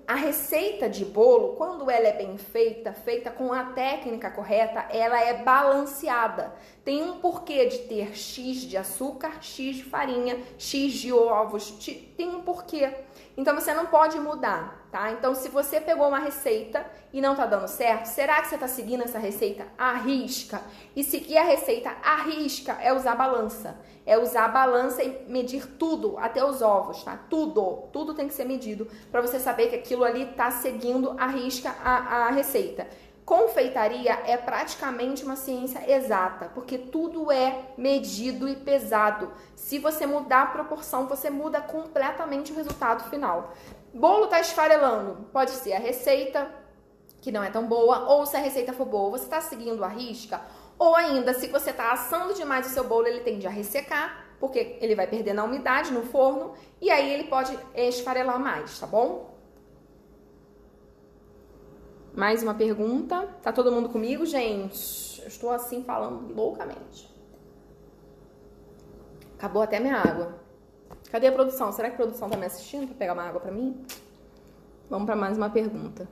A receita de bolo, quando ela é bem feita, feita com a técnica correta, ela é balanceada. Tem um porquê de ter X de açúcar, X de farinha, X de ovos, tem um porquê. Então, você não pode mudar, tá? Então, se você pegou uma receita e não tá dando certo, será que você tá seguindo essa receita à risca? E seguir a receita à risca é usar balança. É usar a balança e medir tudo, até os ovos, tá? Tudo tem que ser medido para você saber que aquilo ali tá seguindo à risca a receita. Confeitaria é praticamente uma ciência exata, porque tudo é medido e pesado. Se você mudar a proporção, você muda completamente o resultado final. Bolo tá esfarelando, pode ser a receita, que não é tão boa, ou se a receita for boa, você tá seguindo a risca, ou ainda, se você tá assando demais o seu bolo, ele tende a ressecar, porque ele vai perder na umidade no forno e aí ele pode esfarelar mais, tá bom? Mais uma pergunta. Tá todo mundo comigo, gente? Eu estou assim falando loucamente. Acabou até minha água. Cadê a produção? Será que a produção tá me assistindo pra pegar uma água pra mim? Vamos para mais uma pergunta.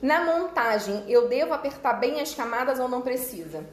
Na montagem, eu devo apertar bem as camadas ou não precisa?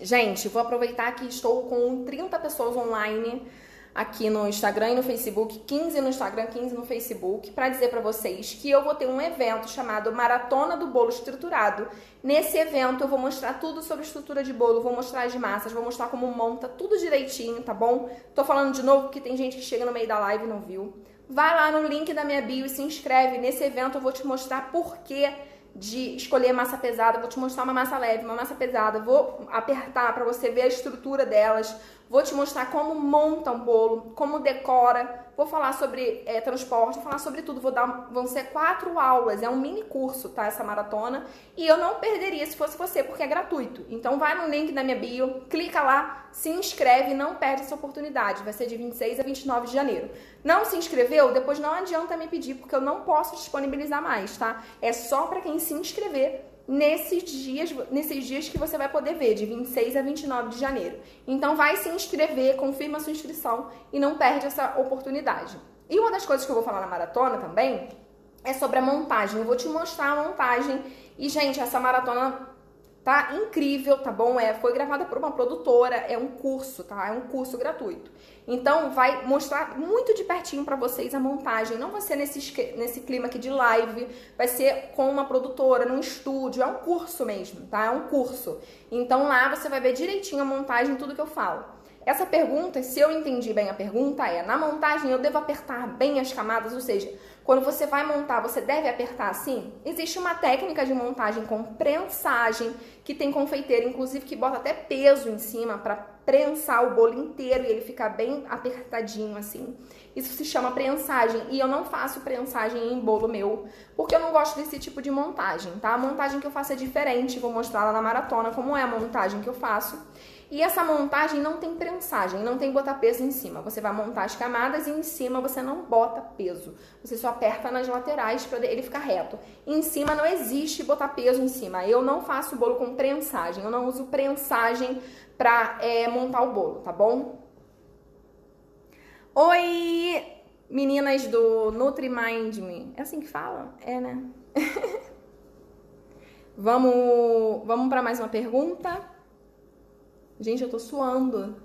Gente, vou aproveitar que estou com 30 pessoas online aqui no Instagram e no Facebook, 15 no Instagram, 15 no Facebook, para dizer para vocês que eu vou ter um evento chamado Maratona do Bolo Estruturado. Nesse evento eu vou mostrar tudo sobre estrutura de bolo, vou mostrar as massas, vou mostrar como monta tudo direitinho, tá bom? Tô falando de novo porque tem gente que chega no meio da live e não viu. Vai lá no link da minha bio e se inscreve. Nesse evento eu vou te mostrar por que de escolher massa pesada, vou te mostrar uma massa leve, uma massa pesada, vou apertar para você ver a estrutura delas, vou te mostrar como monta um bolo, como decora, vou falar sobre transporte, vou falar sobre tudo, vão ser 4 aulas, é um mini curso, tá, essa maratona, e eu não perderia se fosse você, porque é gratuito. Então vai no link da minha bio, clica lá, se inscreve e não perde essa oportunidade, vai ser de 26 a 29 de janeiro. Não se inscreveu? Depois não adianta me pedir, porque eu não posso disponibilizar mais, tá? É só para quem se inscrever nesses dias que você vai poder ver, de 26 a 29 de janeiro. Então vai se inscrever, confirma a sua inscrição e não perde essa oportunidade. E uma das coisas que eu vou falar na maratona também é sobre a montagem. Eu vou te mostrar a montagem e, gente, essa maratona tá incrível, tá bom? Foi gravada por uma produtora, é um curso, tá? É um curso gratuito. Então, vai mostrar muito de pertinho pra vocês a montagem. Não vai ser nesse clima aqui de live, vai ser com uma produtora, num estúdio. É um curso mesmo, tá? É um curso. Então, lá você vai ver direitinho a montagem, tudo que eu falo. Essa pergunta, se eu entendi bem a pergunta, na montagem eu devo apertar bem as camadas, ou seja, quando você vai montar, você deve apertar assim? Existe uma técnica de montagem com prensagem, que tem confeiteiro, inclusive, que bota até peso em cima para prensar o bolo inteiro e ele ficar bem apertadinho assim. Isso se chama prensagem e eu não faço prensagem em bolo meu, porque eu não gosto desse tipo de montagem, tá? A montagem que eu faço é diferente, vou mostrar lá na maratona como é a montagem que eu faço. E essa montagem não tem prensagem, não tem botar peso em cima. Você vai montar as camadas e em cima você não bota peso. Você só aperta nas laterais para ele ficar reto. Em cima não existe botar peso em cima. Eu não faço bolo com prensagem, eu não uso prensagem para montar o bolo, tá bom? Oi, meninas do NutriMind Me. É assim que fala? É, né? Vamos para mais uma pergunta? Gente, eu tô suando.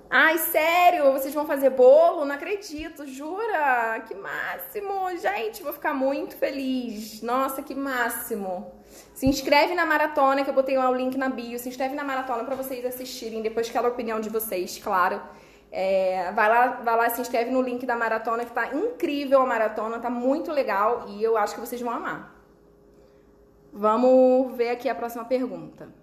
Ai, sério? Vocês vão fazer bolo? Não acredito, jura? Que máximo! Gente, vou ficar muito feliz. Nossa, que máximo. Se inscreve na maratona, que eu botei lá o link na bio. Se inscreve na maratona pra vocês assistirem. Depois quero a opinião de vocês, claro. Vai lá, se inscreve no link da maratona, que tá incrível a maratona. Tá muito legal e eu acho que vocês vão amar. Vamos ver aqui a próxima pergunta.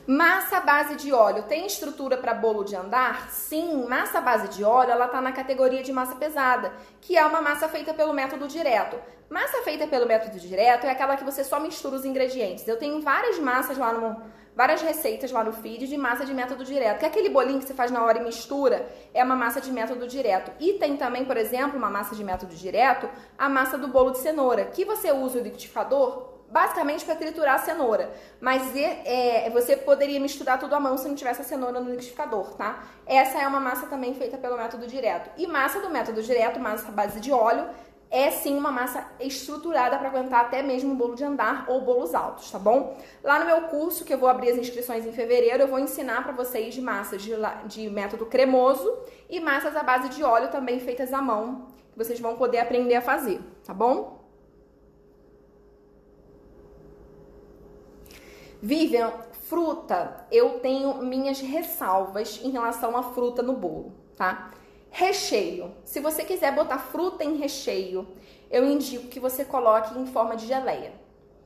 Massa à base de óleo tem estrutura para bolo de andar? Sim, massa à base de óleo, ela tá na categoria de massa pesada, que é uma massa feita pelo método direto. Massa feita pelo método direto é aquela que você só mistura os ingredientes. Eu tenho várias massas várias receitas lá no feed de massa de método direto, que é aquele bolinho que você faz na hora e mistura, é uma massa de método direto. E tem também, por exemplo, uma massa de método direto, a massa do bolo de cenoura, que você usa o liquidificador basicamente para triturar a cenoura, mas você poderia misturar tudo à mão se não tivesse a cenoura no liquidificador, tá? Essa é uma massa também feita pelo método direto. E massa do método direto, massa à base de óleo, é sim uma massa estruturada para aguentar até mesmo bolo de andar ou bolos altos, tá bom? Lá no meu curso, que eu vou abrir as inscrições em fevereiro, eu vou ensinar para vocês de massas de método cremoso e massas à base de óleo também feitas à mão, que vocês vão poder aprender a fazer, tá bom? Vivian, fruta, eu tenho minhas ressalvas em relação à fruta no bolo, tá? Recheio, se você quiser botar fruta em recheio, eu indico que você coloque em forma de geleia,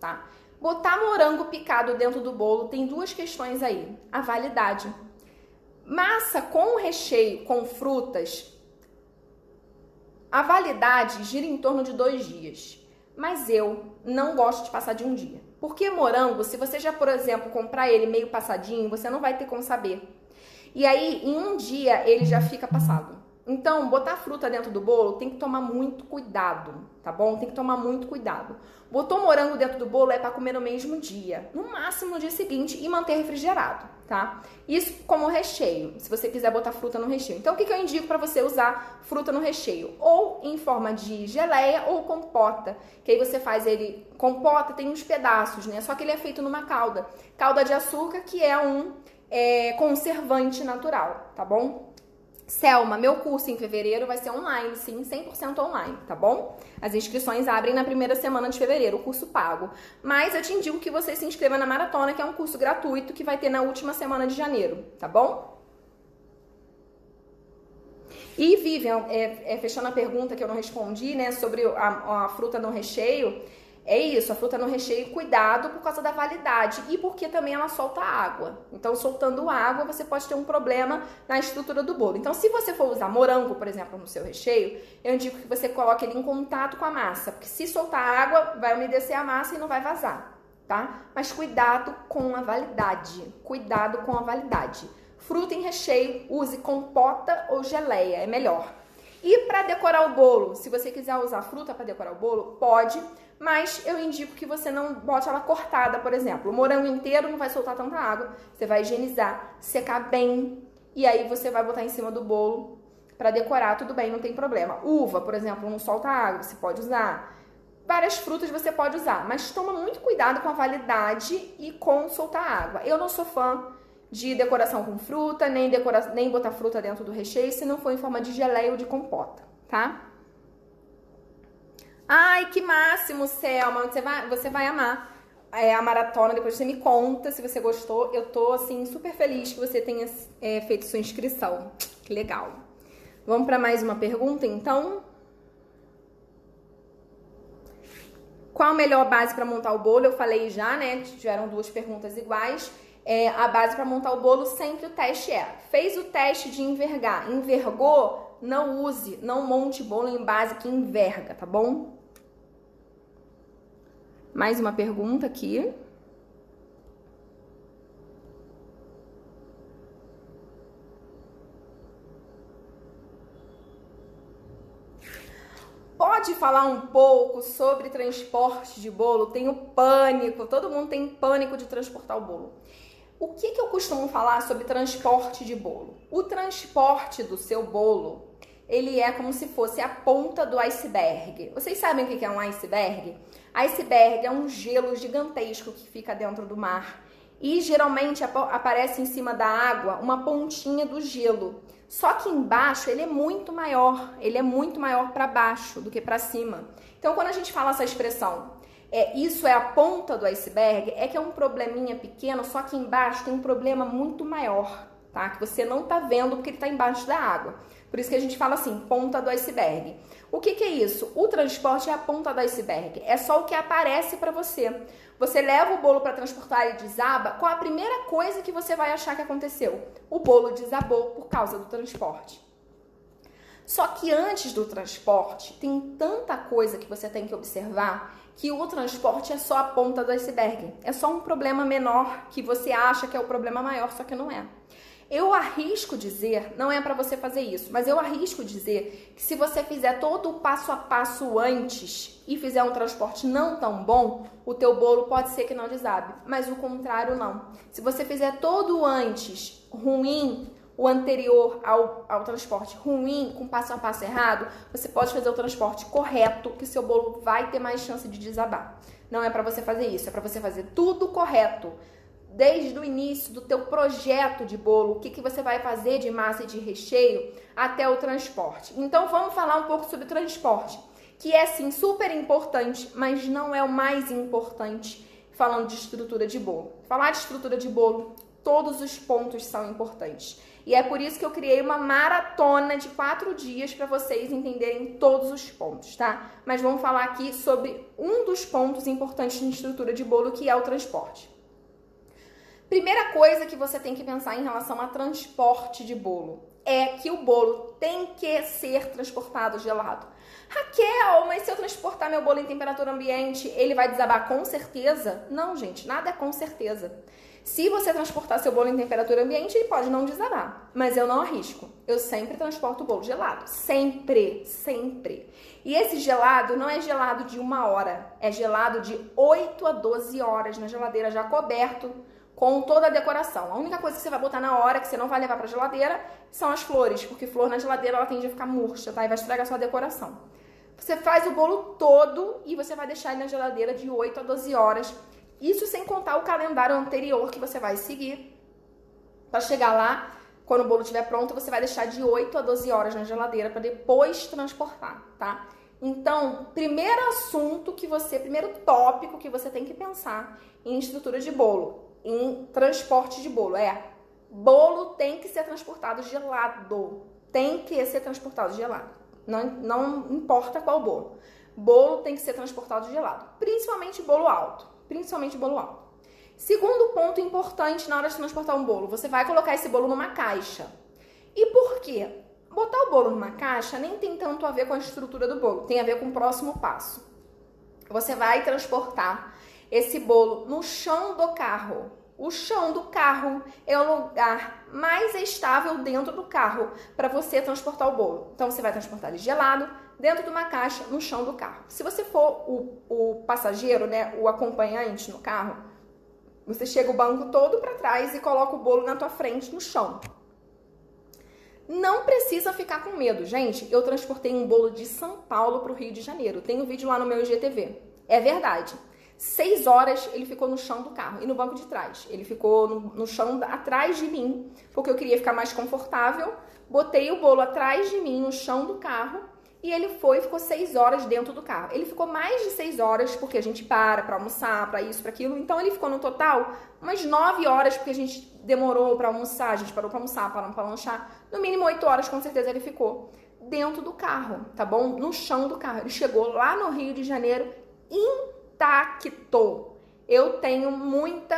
tá? Botar morango picado dentro do bolo tem duas questões aí, a validade. Massa com recheio, com frutas, A validade gira em torno de 2 dias, mas eu não gosto de passar de um dia. Porque morango, se você já, por exemplo, comprar ele meio passadinho, você não vai ter como saber. E aí, em um dia, ele já fica passado. Então, botar fruta dentro do bolo tem que tomar muito cuidado, tá bom? Tem que tomar muito cuidado. Botou morango dentro do bolo é para comer no mesmo dia, no máximo no dia seguinte, e manter refrigerado, tá? Isso como recheio, se você quiser botar fruta no recheio. Então, o que eu indico para você usar fruta no recheio? Ou em forma de geleia ou compota, que aí você faz ele... Compota tem uns pedaços, né? Só que ele é feito numa calda. Calda de açúcar, que é um conservante natural, tá bom? Selma, meu curso em fevereiro vai ser online, sim, 100% online, tá bom? As inscrições abrem na primeira semana de fevereiro, o curso pago. Mas eu te indico que você se inscreva na Maratona, que é um curso gratuito que vai ter na última semana de janeiro, tá bom? E Vivian, fechando a pergunta que eu não respondi, né, sobre a fruta no recheio, é isso, a fruta no recheio, cuidado por causa da validade e porque também ela solta água. Então, soltando água, você pode ter um problema na estrutura do bolo. Então, se você for usar morango, por exemplo, no seu recheio, eu indico que você coloque ele em contato com a massa, porque se soltar água, vai umedecer a massa e não vai vazar, tá? Mas cuidado com a validade, cuidado com a validade. Fruta em recheio, use compota ou geleia, é melhor. E para decorar o bolo, se você quiser usar fruta para decorar o bolo, pode, mas eu indico que você não bote ela cortada, por exemplo. O morango inteiro não vai soltar tanta água, você vai higienizar, secar bem, e aí você vai botar em cima do bolo para decorar, tudo bem, não tem problema. Uva, por exemplo, não solta água, você pode usar. Várias frutas você pode usar, mas toma muito cuidado com a validade e com soltar água. Eu não sou fã de decoração com fruta, nem botar fruta dentro do recheio, se não for em forma de geleia ou de compota, tá? Ai, que máximo, Selma, você vai amar a maratona, depois você me conta se você gostou. Eu tô, assim, super feliz que você tenha feito sua inscrição, que legal. Vamos para mais uma pergunta, então? Qual a melhor base para montar o bolo? Eu falei já, né, tiveram 2 perguntas iguais. A base para montar o bolo, sempre o teste fez o teste de envergar, envergou, não use, não monte bolo em base que enverga, tá bom? Mais uma pergunta aqui. Pode falar um pouco sobre transporte de bolo? Tenho pânico, todo mundo tem pânico de transportar o bolo. O que eu costumo falar sobre transporte de bolo? O transporte do seu bolo, ele é como se fosse a ponta do iceberg. Vocês sabem o que é um iceberg? Iceberg é um gelo gigantesco que fica dentro do mar e geralmente aparece em cima da água uma pontinha do gelo. Só que embaixo ele é muito maior para baixo do que para cima. Então, quando a gente fala essa expressão, isso é a ponta do iceberg, é que é um probleminha pequeno, só que embaixo tem um problema muito maior, tá? Que você não tá vendo porque ele tá embaixo da água. Por isso que a gente fala assim, ponta do iceberg. O que é isso? O transporte é a ponta do iceberg, é só o que aparece para você. Você leva o bolo para transportar e desaba, qual a primeira coisa que você vai achar que aconteceu? O bolo desabou por causa do transporte. Só que antes do transporte, tem tanta coisa que você tem que observar que o transporte é só a ponta do iceberg. É só um problema menor que você acha que é o problema maior, só que não é. Eu arrisco dizer, não é para você fazer isso, mas eu arrisco dizer que se você fizer todo o passo a passo antes e fizer um transporte não tão bom, o teu bolo pode ser que não desabe, mas o contrário não. Se você fizer todo o antes ruim, o anterior ao transporte ruim, com passo a passo errado, você pode fazer o transporte correto, que seu bolo vai ter mais chance de desabar. Não é para você fazer isso, é para você fazer tudo correto. Desde o início do teu projeto de bolo, o que você vai fazer de massa e de recheio, até o transporte. Então, vamos falar um pouco sobre transporte, que é, sim, super importante, mas não é o mais importante falando de estrutura de bolo. Falar de estrutura de bolo, todos os pontos são importantes. E é por isso que eu criei uma maratona de 4 dias para vocês entenderem todos os pontos, tá? Mas vamos falar aqui sobre um dos pontos importantes na estrutura de bolo, que é o transporte. Primeira coisa que você tem que pensar em relação a transporte de bolo é que o bolo tem que ser transportado gelado. Raquel, mas se eu transportar meu bolo em temperatura ambiente, ele vai desabar com certeza? Não, gente, nada é com certeza. Se você transportar seu bolo em temperatura ambiente, ele pode não desabar, mas eu não arrisco. Eu sempre transporto o bolo gelado, sempre, sempre. E esse gelado não é gelado de 1 hora, é gelado de 8 a 12 horas na geladeira, já coberto com toda a decoração. A única coisa que você vai botar na hora, que você não vai levar para a geladeira, são as flores, porque flor na geladeira ela tende a ficar murcha, tá? E vai estragar a sua decoração. Você faz o bolo todo e você vai deixar ele na geladeira de 8 a 12 horas. Isso sem contar o calendário anterior que você vai seguir. Para chegar lá, quando o bolo estiver pronto, você vai deixar de 8 a 12 horas na geladeira para depois transportar, tá? Então, primeiro tópico que você tem que pensar em estrutura de bolo, em transporte de bolo, bolo tem que ser transportado gelado. Tem que ser transportado gelado. Não importa qual bolo. Bolo tem que ser transportado gelado. Principalmente bolo alto. Segundo ponto importante na hora de transportar um bolo, você vai colocar esse bolo numa caixa. E por quê? Botar o bolo numa caixa nem tem tanto a ver com a estrutura do bolo, tem a ver com o próximo passo. Você vai transportar esse bolo no chão do carro. O chão do carro é o lugar mais estável dentro do carro para você transportar o bolo. Então, você vai transportar ele gelado dentro de uma caixa no chão do carro. Se você for o passageiro, né, o acompanhante no carro, você chega o banco todo para trás e coloca o bolo na tua frente no chão. Não precisa ficar com medo, gente. Eu transportei um bolo de São Paulo para o Rio de Janeiro. Tem um vídeo lá no meu IGTV. É verdade. 6 horas ele ficou no chão do carro e no banco de trás. Ele ficou no chão atrás de mim, porque eu queria ficar mais confortável. Botei o bolo atrás de mim no chão do carro e ele ficou 6 horas dentro do carro. Ele ficou mais de 6 horas, porque a gente para almoçar, para isso, para aquilo. Então ele ficou no total umas 9 horas, porque a gente demorou para almoçar, a gente parou para almoçar, paramos para lanchar. No mínimo 8 horas, com certeza, ele ficou dentro do carro, tá bom? No chão do carro. Ele chegou lá no Rio de Janeiro intacto. Eu tenho muito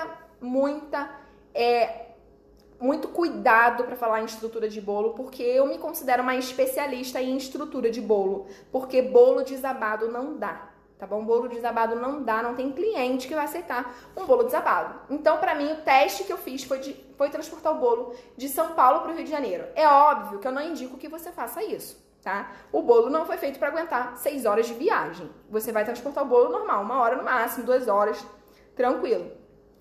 cuidado para falar em estrutura de bolo, porque eu me considero uma especialista em estrutura de bolo, porque bolo desabado não dá, tá bom? Bolo desabado não dá, não tem cliente que vai aceitar um bolo desabado. Então, para mim, o teste que eu fiz foi transportar o bolo de São Paulo para o Rio de Janeiro. É óbvio que eu não indico que você faça isso, tá? O bolo não foi feito para aguentar 6 horas de viagem. Você vai transportar o bolo normal, 1 hora no máximo, 2 horas, tranquilo.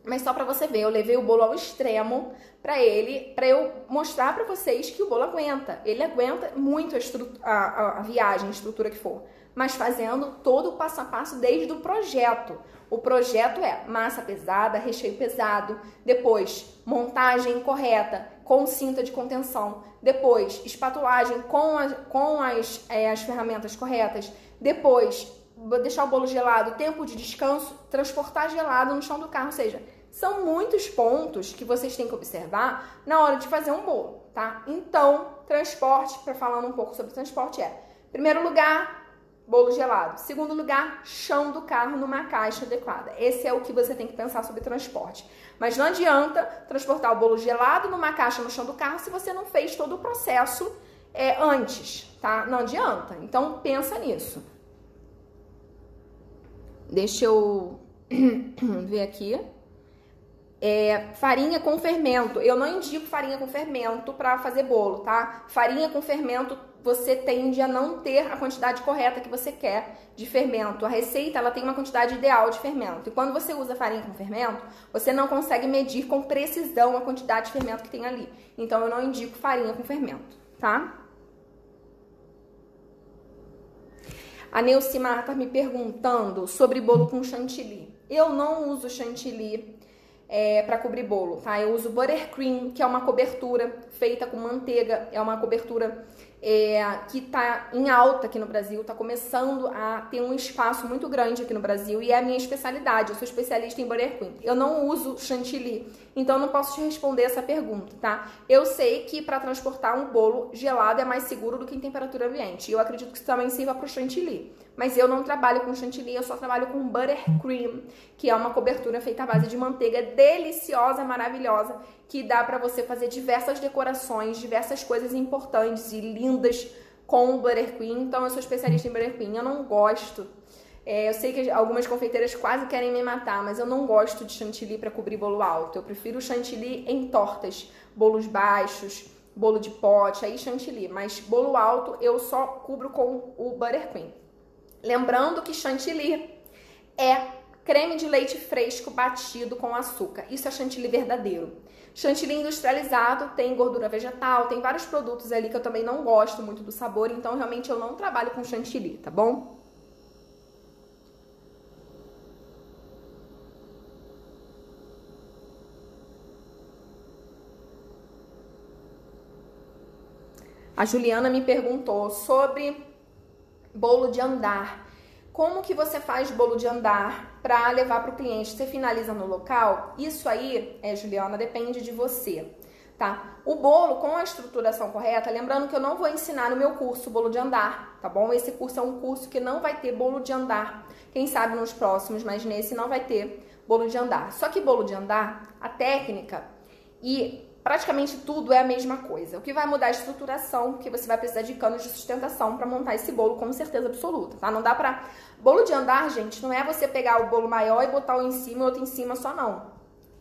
Mas só pra você ver, eu levei o bolo ao extremo pra eu mostrar pra vocês que o bolo aguenta. Ele aguenta muito a viagem, a estrutura que for. Mas fazendo todo o passo a passo desde o projeto. O projeto é massa pesada, recheio pesado, depois montagem correta, com cinta de contenção, depois espatulagem com as ferramentas corretas, depois deixar o bolo gelado, tempo de descanso, transportar gelado no chão do carro, ou seja, são muitos pontos que vocês têm que observar na hora de fazer um bolo, tá? Então, transporte, para falar um pouco sobre transporte primeiro lugar, bolo gelado. Segundo lugar, chão do carro numa caixa adequada. Esse é o que você tem que pensar sobre transporte. Mas não adianta transportar o bolo gelado numa caixa no chão do carro se você não fez todo o processo antes, tá? Não adianta. Então, pensa nisso. Deixa eu ver aqui. Farinha com fermento. Eu não indico farinha com fermento para fazer bolo, tá? Farinha com fermento, você tende a não ter a quantidade correta que você quer de fermento. A receita, ela tem uma quantidade ideal de fermento. E quando você usa farinha com fermento, você não consegue medir com precisão a quantidade de fermento que tem ali. Então, eu não indico farinha com fermento, tá? A Neucimar tá me perguntando sobre bolo com chantilly. Eu não uso chantilly para cobrir bolo, tá? Eu uso buttercream, que é uma cobertura feita com manteiga, é uma cobertura que está em alta aqui no Brasil, está começando a ter um espaço muito grande aqui no Brasil e é a minha especialidade. Eu sou especialista em Buttercream. Eu não uso chantilly, então não posso te responder essa pergunta, tá? Eu sei que para transportar um bolo gelado é mais seguro do que em temperatura ambiente. E eu acredito que isso também sirva para o chantilly. Mas eu não trabalho com chantilly, eu só trabalho com Buttercream, que é uma cobertura feita à base de manteiga deliciosa, maravilhosa, que dá para você fazer diversas decorações, diversas coisas importantes e lindas com o Buttercream. Então eu sou especialista em Buttercream. Eu não gosto, eu sei que algumas confeiteiras quase querem me matar, mas eu não gosto de chantilly para cobrir bolo alto. Eu prefiro chantilly em tortas, bolos baixos, bolo de pote, aí chantilly. Mas bolo alto eu só cubro com o Buttercream. Lembrando que chantilly é creme de leite fresco batido com açúcar. Isso é chantilly verdadeiro. Chantilly industrializado tem gordura vegetal, tem vários produtos ali que eu também não gosto muito do sabor, então realmente eu não trabalho com chantilly, tá bom? A Juliana me perguntou sobre bolo de andar. Como que você faz bolo de andar para levar para o cliente? Você finaliza no local? Isso aí, Juliana, depende de você, tá? O bolo com a estruturação correta, lembrando que eu não vou ensinar no meu curso bolo de andar, tá bom? Esse curso é um curso que não vai ter bolo de andar. Quem sabe nos próximos, mas nesse não vai ter bolo de andar. Só que bolo de andar, a técnica e praticamente tudo é a mesma coisa. O que vai mudar é a estruturação, porque você vai precisar de canos de sustentação para montar esse bolo com certeza absoluta, tá? Não dá pra... Bolo de andar, gente, não é você pegar o bolo maior e botar um em cima e outro em cima só, não.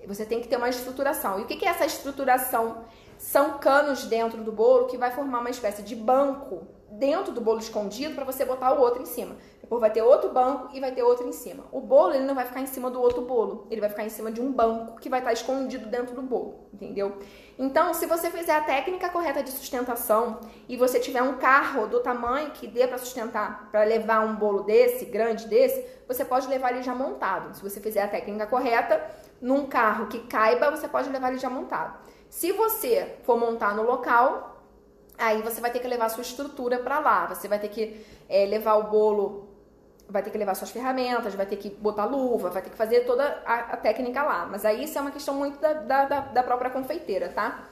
Você tem que ter uma estruturação. E o que é essa estruturação? São canos dentro do bolo que vai formar uma espécie de banco dentro do bolo escondido para você botar o outro em cima. Depois vai ter outro banco e vai ter outro em cima. O bolo, ele não vai ficar em cima do outro bolo. Ele vai ficar em cima de um banco que vai estar escondido dentro do bolo, entendeu? Então, se você fizer a técnica correta de sustentação e você tiver um carro do tamanho que dê para sustentar, para levar um bolo desse, grande desse, você pode levar ele já montado. Se você fizer a técnica correta, num carro que caiba, você pode levar ele já montado. Se você for montar no local, aí você vai ter que levar a sua estrutura para lá. Você vai ter que levar o bolo, vai ter que levar suas ferramentas, vai ter que botar luva, vai ter que fazer toda a técnica lá. Mas aí isso é uma questão muito da própria confeiteira, tá?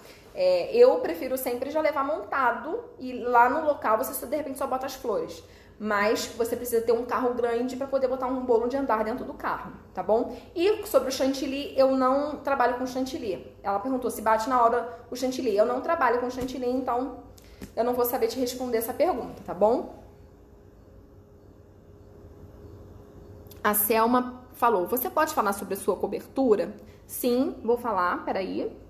Eu prefiro sempre já levar montado e lá no local você de repente só bota as flores. Mas você precisa ter um carro grande para poder botar um bolo de andar dentro do carro, tá bom? E sobre o chantilly, eu não trabalho com chantilly. Ela perguntou se bate na hora o chantilly. Eu não trabalho com chantilly, então eu não vou saber te responder essa pergunta, tá bom? A Selma falou, você pode falar sobre a sua cobertura? Sim, vou falar, peraí.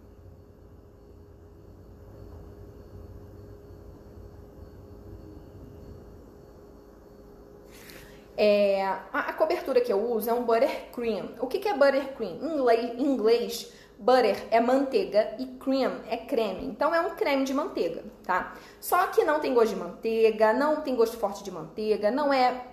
A cobertura que eu uso é um Buttercream. O que é Buttercream? Em inglês, butter é manteiga e cream é creme. Então é um creme de manteiga, tá? Só que não tem gosto de manteiga, não tem gosto forte de manteiga, não é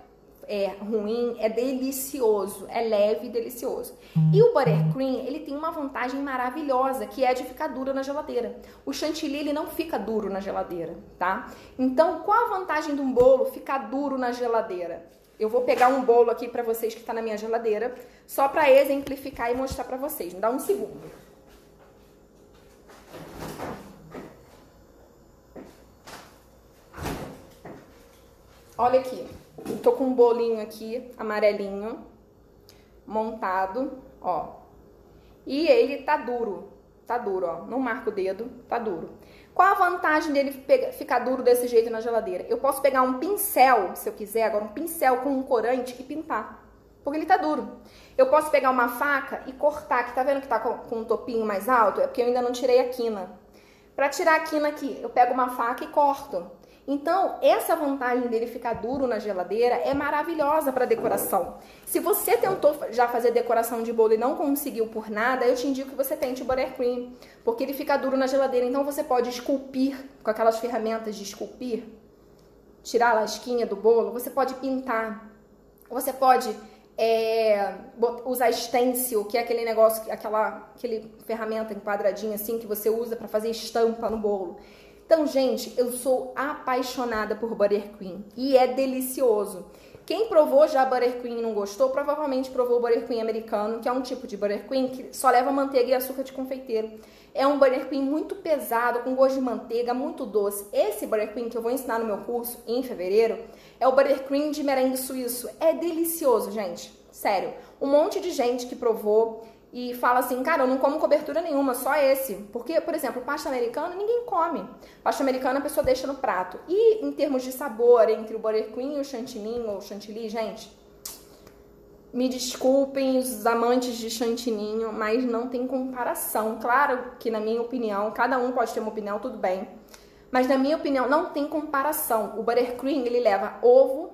ruim, é delicioso, é leve e delicioso. E o Buttercream, ele tem uma vantagem maravilhosa, que é de ficar duro na geladeira. O chantilly, ele não fica duro na geladeira, tá? Então, qual a vantagem de um bolo ficar duro na geladeira? Eu vou pegar um bolo aqui pra vocês que tá na minha geladeira, só pra exemplificar e mostrar pra vocês. Me dá um segundo. Olha aqui. Eu tô com um bolinho aqui, amarelinho, montado, ó. E ele tá duro, ó. Não marca o dedo, tá duro. Qual a vantagem dele ficar duro desse jeito na geladeira? Eu posso pegar um pincel, se eu quiser, agora um pincel com um corante e pintar, porque ele tá duro. Eu posso pegar uma faca e cortar, que tá vendo que tá com um topinho mais alto? É porque eu ainda não tirei a quina. Pra tirar a quina aqui, eu pego uma faca e corto. Então, essa vantagem dele ficar duro na geladeira é maravilhosa para decoração. Se você tentou já fazer decoração de bolo e não conseguiu por nada, eu te indico que você tente o Buttercream, porque ele fica duro na geladeira. Então, você pode esculpir com aquelas ferramentas de esculpir, tirar a lasquinha do bolo, você pode pintar, você pode usar stencil, que é aquele negócio, aquele ferramenta em quadradinho assim que você usa para fazer estampa no bolo. Então, gente, eu sou apaixonada por buttercream e é delicioso. Quem provou já buttercream e não gostou, provavelmente provou o buttercream americano, que é um tipo de buttercream que só leva manteiga e açúcar de confeiteiro. É um buttercream muito pesado, com gosto de manteiga, muito doce. Esse buttercream que eu vou ensinar no meu curso em fevereiro é o buttercream de merengue suíço. É delicioso, gente. Sério. Um monte de gente que provou e fala assim, cara, eu não como cobertura nenhuma, só esse. Porque, por exemplo, pasta americana, ninguém come. Pasta americana a pessoa deixa no prato. E em termos de sabor, entre o buttercream e o chantilly ou chantilly, gente, me desculpem os amantes de chantininho, mas não tem comparação. Claro que na minha opinião, cada um pode ter uma opinião, tudo bem. Mas na minha opinião, não tem comparação. O buttercream, ele leva ovo,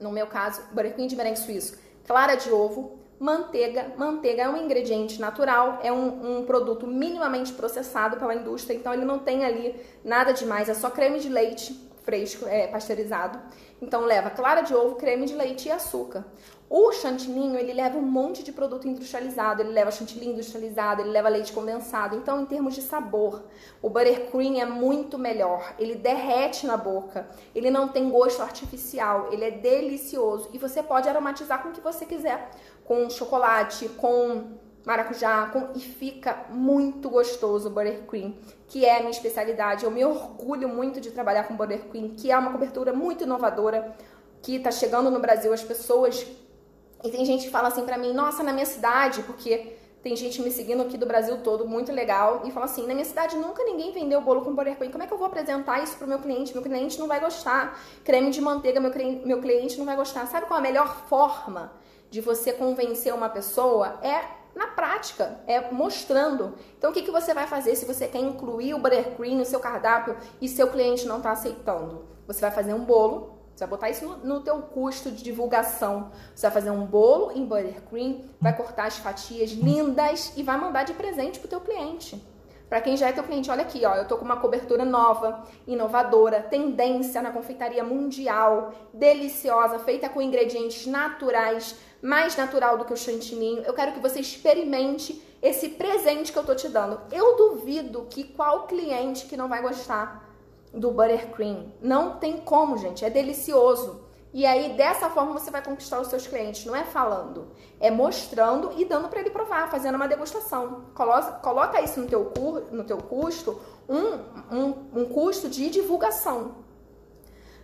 no meu caso, buttercream de merengue suíço, clara de ovo, manteiga. Manteiga é um ingrediente natural, é um produto minimamente processado pela indústria, então ele não tem ali nada demais, é só creme de leite fresco, pasteurizado. Então leva clara de ovo, creme de leite e açúcar. O chantininho, ele leva um monte de produto industrializado, ele leva chantilly industrializado, ele leva leite condensado. Então, em termos de sabor, o buttercream é muito melhor. Ele derrete na boca, ele não tem gosto artificial, ele é delicioso. E você pode aromatizar com o que você quiser, com chocolate, com maracujá, e fica muito gostoso o buttercream, que é a minha especialidade. Eu me orgulho muito de trabalhar com buttercream, que é uma cobertura muito inovadora, que tá chegando no Brasil, as pessoas... E tem gente que fala assim pra mim, nossa, na minha cidade, porque tem gente me seguindo aqui do Brasil todo, muito legal, e fala assim, na minha cidade nunca ninguém vendeu bolo com buttercream, como é que eu vou apresentar isso pro meu cliente? Meu cliente não vai gostar. Creme de manteiga, meu cliente não vai gostar. Sabe qual é a melhor forma de você convencer uma pessoa? É na prática, é mostrando. Então, o que você vai fazer se você quer incluir o buttercream no seu cardápio e seu cliente não está aceitando? Você vai fazer um bolo. Você vai botar isso no teu custo de divulgação. Você vai fazer um bolo em buttercream, vai cortar as fatias lindas e vai mandar de presente pro teu cliente. Para quem já é teu cliente, olha aqui, ó, eu tô com uma cobertura nova, inovadora, tendência na confeitaria mundial, deliciosa, feita com ingredientes naturais, mais natural do que o chantininho. Eu quero que você experimente esse presente que eu tô te dando. Eu duvido que qual cliente que não vai gostar do buttercream. Não tem como, gente. É delicioso. E aí, dessa forma, você vai conquistar os seus clientes. Não é falando, é mostrando e dando para ele provar, fazendo uma degustação. Coloca isso no teu custo, um custo de divulgação.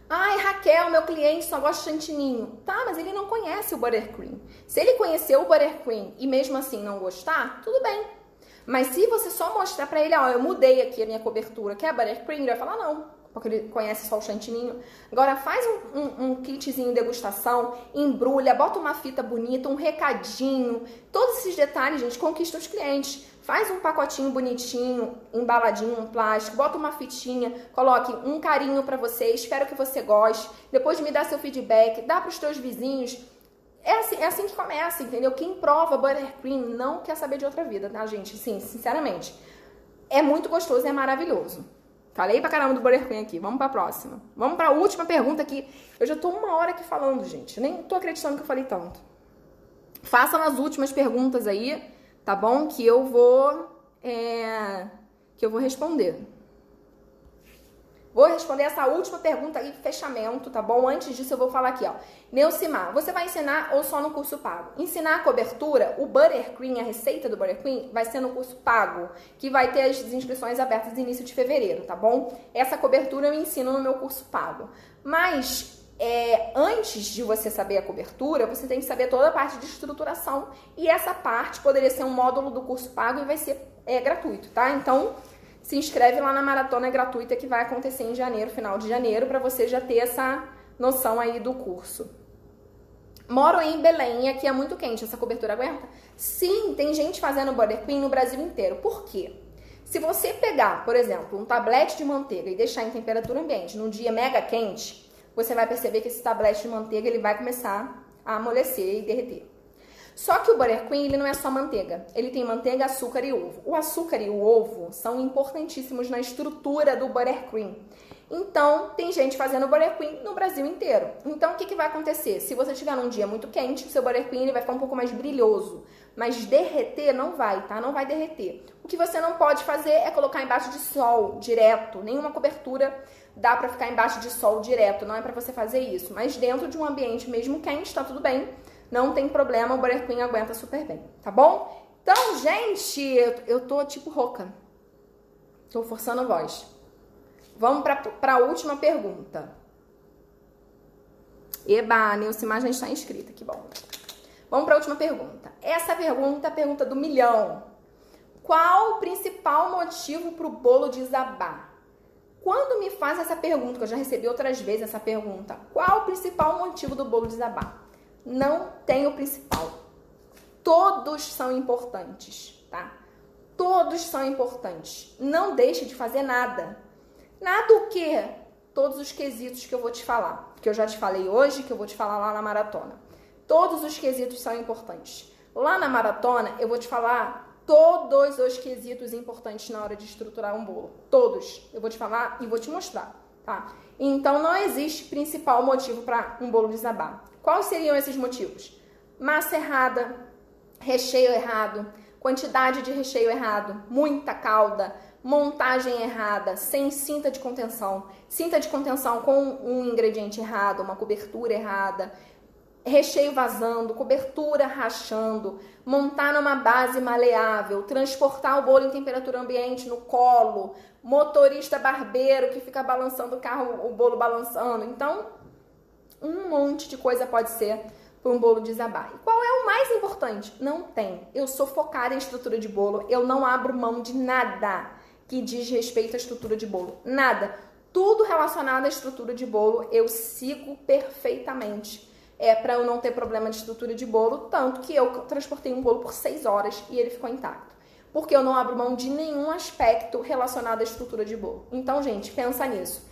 Ai, Raquel, meu cliente só gosta de chantininho. Tá, mas ele não conhece o buttercream. Se ele conhecer o buttercream e mesmo assim não gostar, tudo bem. Mas se você só mostrar pra ele, ó, eu mudei aqui a minha cobertura, que é buttercream, ele vai falar não, porque ele conhece só o chantininho. Agora faz um kitzinho de degustação, embrulha, bota uma fita bonita, um recadinho, todos esses detalhes, gente, conquista os clientes. Faz um pacotinho bonitinho, embaladinho, um plástico, bota uma fitinha, coloque um carinho pra você, espero que você goste, depois me dá seu feedback, dá pros teus vizinhos. É assim que começa, entendeu? Quem prova buttercream não quer saber de outra vida, tá, gente? Sim, sinceramente. É muito gostoso, é maravilhoso. Falei pra caramba do buttercream aqui. Vamos pra próxima. Vamos pra última pergunta aqui. Eu já tô 1 hora aqui falando, gente. Eu nem tô acreditando que eu falei tanto. Façam as últimas perguntas aí, tá bom? Que eu vou responder. Vou responder essa última pergunta aí, fechamento, tá bom? Antes disso, eu vou falar aqui, ó. Neucimar, você vai ensinar ou só no curso pago? Ensinar a cobertura, o buttercream, a receita do buttercream, vai ser no curso pago, que vai ter as inscrições abertas no início de fevereiro, tá bom? Essa cobertura eu ensino no meu curso pago. Mas, antes de você saber a cobertura, você tem que saber toda a parte de estruturação. E essa parte poderia ser um módulo do curso pago e vai ser gratuito, tá? Então... se inscreve lá na maratona gratuita que vai acontecer em janeiro, final de janeiro, para você já ter essa noção aí do curso. Moro em Belém e aqui é muito quente, essa cobertura aguenta? Sim, tem gente fazendo buttercream no Brasil inteiro. Por quê? Se você pegar, por exemplo, um tablete de manteiga e deixar em temperatura ambiente num dia mega quente, você vai perceber que esse tablete de manteiga ele vai começar a amolecer e derreter. Só que o buttercream, ele não é só manteiga. Ele tem manteiga, açúcar e ovo. O açúcar e o ovo são importantíssimos na estrutura do buttercream. Então, tem gente fazendo buttercream no Brasil inteiro. Então, o que vai acontecer? Se você estiver num dia muito quente, o seu buttercream ele vai ficar um pouco mais brilhoso. Mas derreter não vai, tá? Não vai derreter. O que você não pode fazer é colocar embaixo de sol direto. Nenhuma cobertura dá pra ficar embaixo de sol direto. Não é pra você fazer isso. Mas dentro de um ambiente mesmo quente, tá tudo bem. Não tem problema, o buttercream aguenta super bem, tá bom? Então, gente, eu tô tipo rouca. Tô forçando a voz. Vamos para a última pergunta. Eba, a Neucimar já está inscrita, que bom. Vamos para a última pergunta. Essa pergunta é a pergunta do milhão. Qual o principal motivo para o bolo desabar? Quando me faz essa pergunta, que eu já recebi outras vezes essa pergunta, qual o principal motivo do bolo desabar? Não tem o principal. Todos são importantes, tá? Todos são importantes. Não deixe de fazer nada. Nada o quê? Todos os quesitos que eu vou te falar. Que eu já te falei hoje, que eu vou te falar lá na maratona. Todos os quesitos são importantes. Lá na maratona, eu vou te falar todos os quesitos importantes na hora de estruturar um bolo. Todos. Eu vou te falar e vou te mostrar, tá? Então, não existe principal motivo para um bolo desabar. Quais seriam esses motivos? Massa errada, recheio errado, quantidade de recheio errado, muita calda, montagem errada, sem cinta de contenção com um ingrediente errado, uma cobertura errada, recheio vazando, cobertura rachando, montar numa base maleável, transportar o bolo em temperatura ambiente no colo, motorista barbeiro que fica balançando o carro, o bolo balançando. Então, um monte de coisa pode ser para um bolo desabar. E qual é o mais importante? Não tem. Eu sou focada em estrutura de bolo, eu não abro mão de nada que diz respeito à estrutura de bolo. Nada. Tudo relacionado à estrutura de bolo eu sigo perfeitamente. É para eu não ter problema de estrutura de bolo, tanto que eu transportei um bolo por 6 horas e ele ficou intacto. Porque eu não abro mão de nenhum aspecto relacionado à estrutura de bolo. Então, gente, pensa nisso.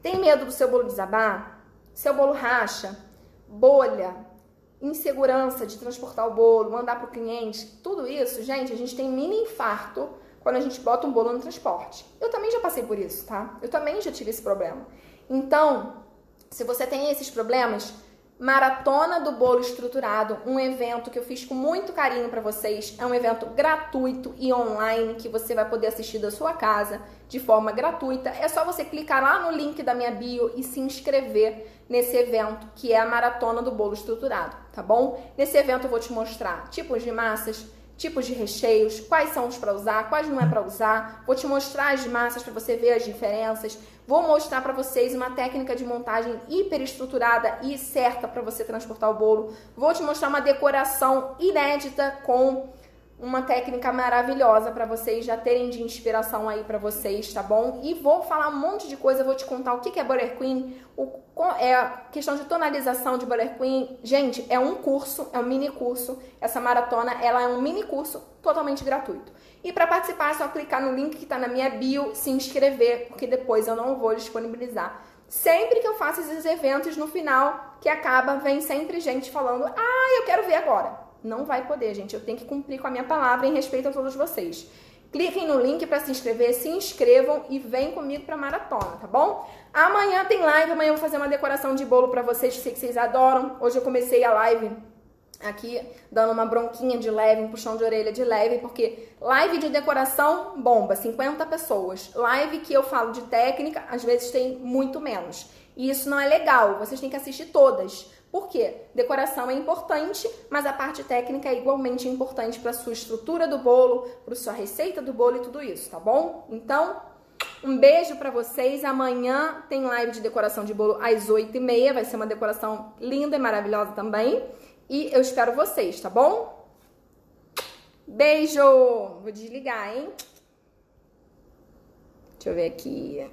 Tem medo do seu bolo desabar? Seu bolo racha, bolha, insegurança de transportar o bolo, mandar para o cliente, tudo isso, gente, a gente tem mini infarto quando a gente bota um bolo no transporte. Eu também já passei por isso, tá? Eu também já tive esse problema. Então, se você tem esses problemas, Maratona do Bolo Estruturado, um evento que eu fiz com muito carinho para vocês, é um evento gratuito e online que você vai poder assistir da sua casa de forma gratuita. É só você clicar lá no link da minha bio e se inscrever nesse evento que é a Maratona do Bolo Estruturado, tá bom? Nesse evento eu vou te mostrar tipos de massas, tipos de recheios, quais são os para usar, quais não é para usar. Vou te mostrar as massas para você ver as diferenças. Vou mostrar para vocês uma técnica de montagem hiper estruturada e certa para você transportar o bolo. Vou te mostrar uma decoração inédita com uma técnica maravilhosa para vocês já terem de inspiração aí para vocês, tá bom? E vou falar um monte de coisa, vou te contar o que é buttercream, é a questão de tonalização de buttercream. Gente, é um curso, é um mini curso. Essa maratona, ela é um mini curso totalmente gratuito. E para participar é só clicar no link que está na minha bio, se inscrever, porque depois eu não vou disponibilizar. Sempre que eu faço esses eventos, no final, que acaba, vem sempre gente falando: ah, eu quero ver agora. Não vai poder, gente. Eu tenho que cumprir com a minha palavra em respeito a todos vocês. Cliquem no link para se inscrever, se inscrevam e vem comigo para maratona, tá bom? Amanhã tem live, amanhã eu vou fazer uma decoração de bolo para vocês, sei que vocês adoram. Hoje eu comecei a live aqui dando uma bronquinha de leve, um puxão de orelha de leve, porque live de decoração bomba, 50 pessoas. Live que eu falo de técnica, às vezes tem muito menos. E isso não é legal, vocês têm que assistir todas. Por quê? Decoração é importante, mas a parte técnica é igualmente importante para a sua estrutura do bolo, para a sua receita do bolo e tudo isso, tá bom? Então, um beijo para vocês. Amanhã tem live de decoração de bolo às 8h30, vai ser uma decoração linda e maravilhosa também. E eu espero vocês, tá bom? Beijo! Vou desligar, hein? Deixa eu ver aqui.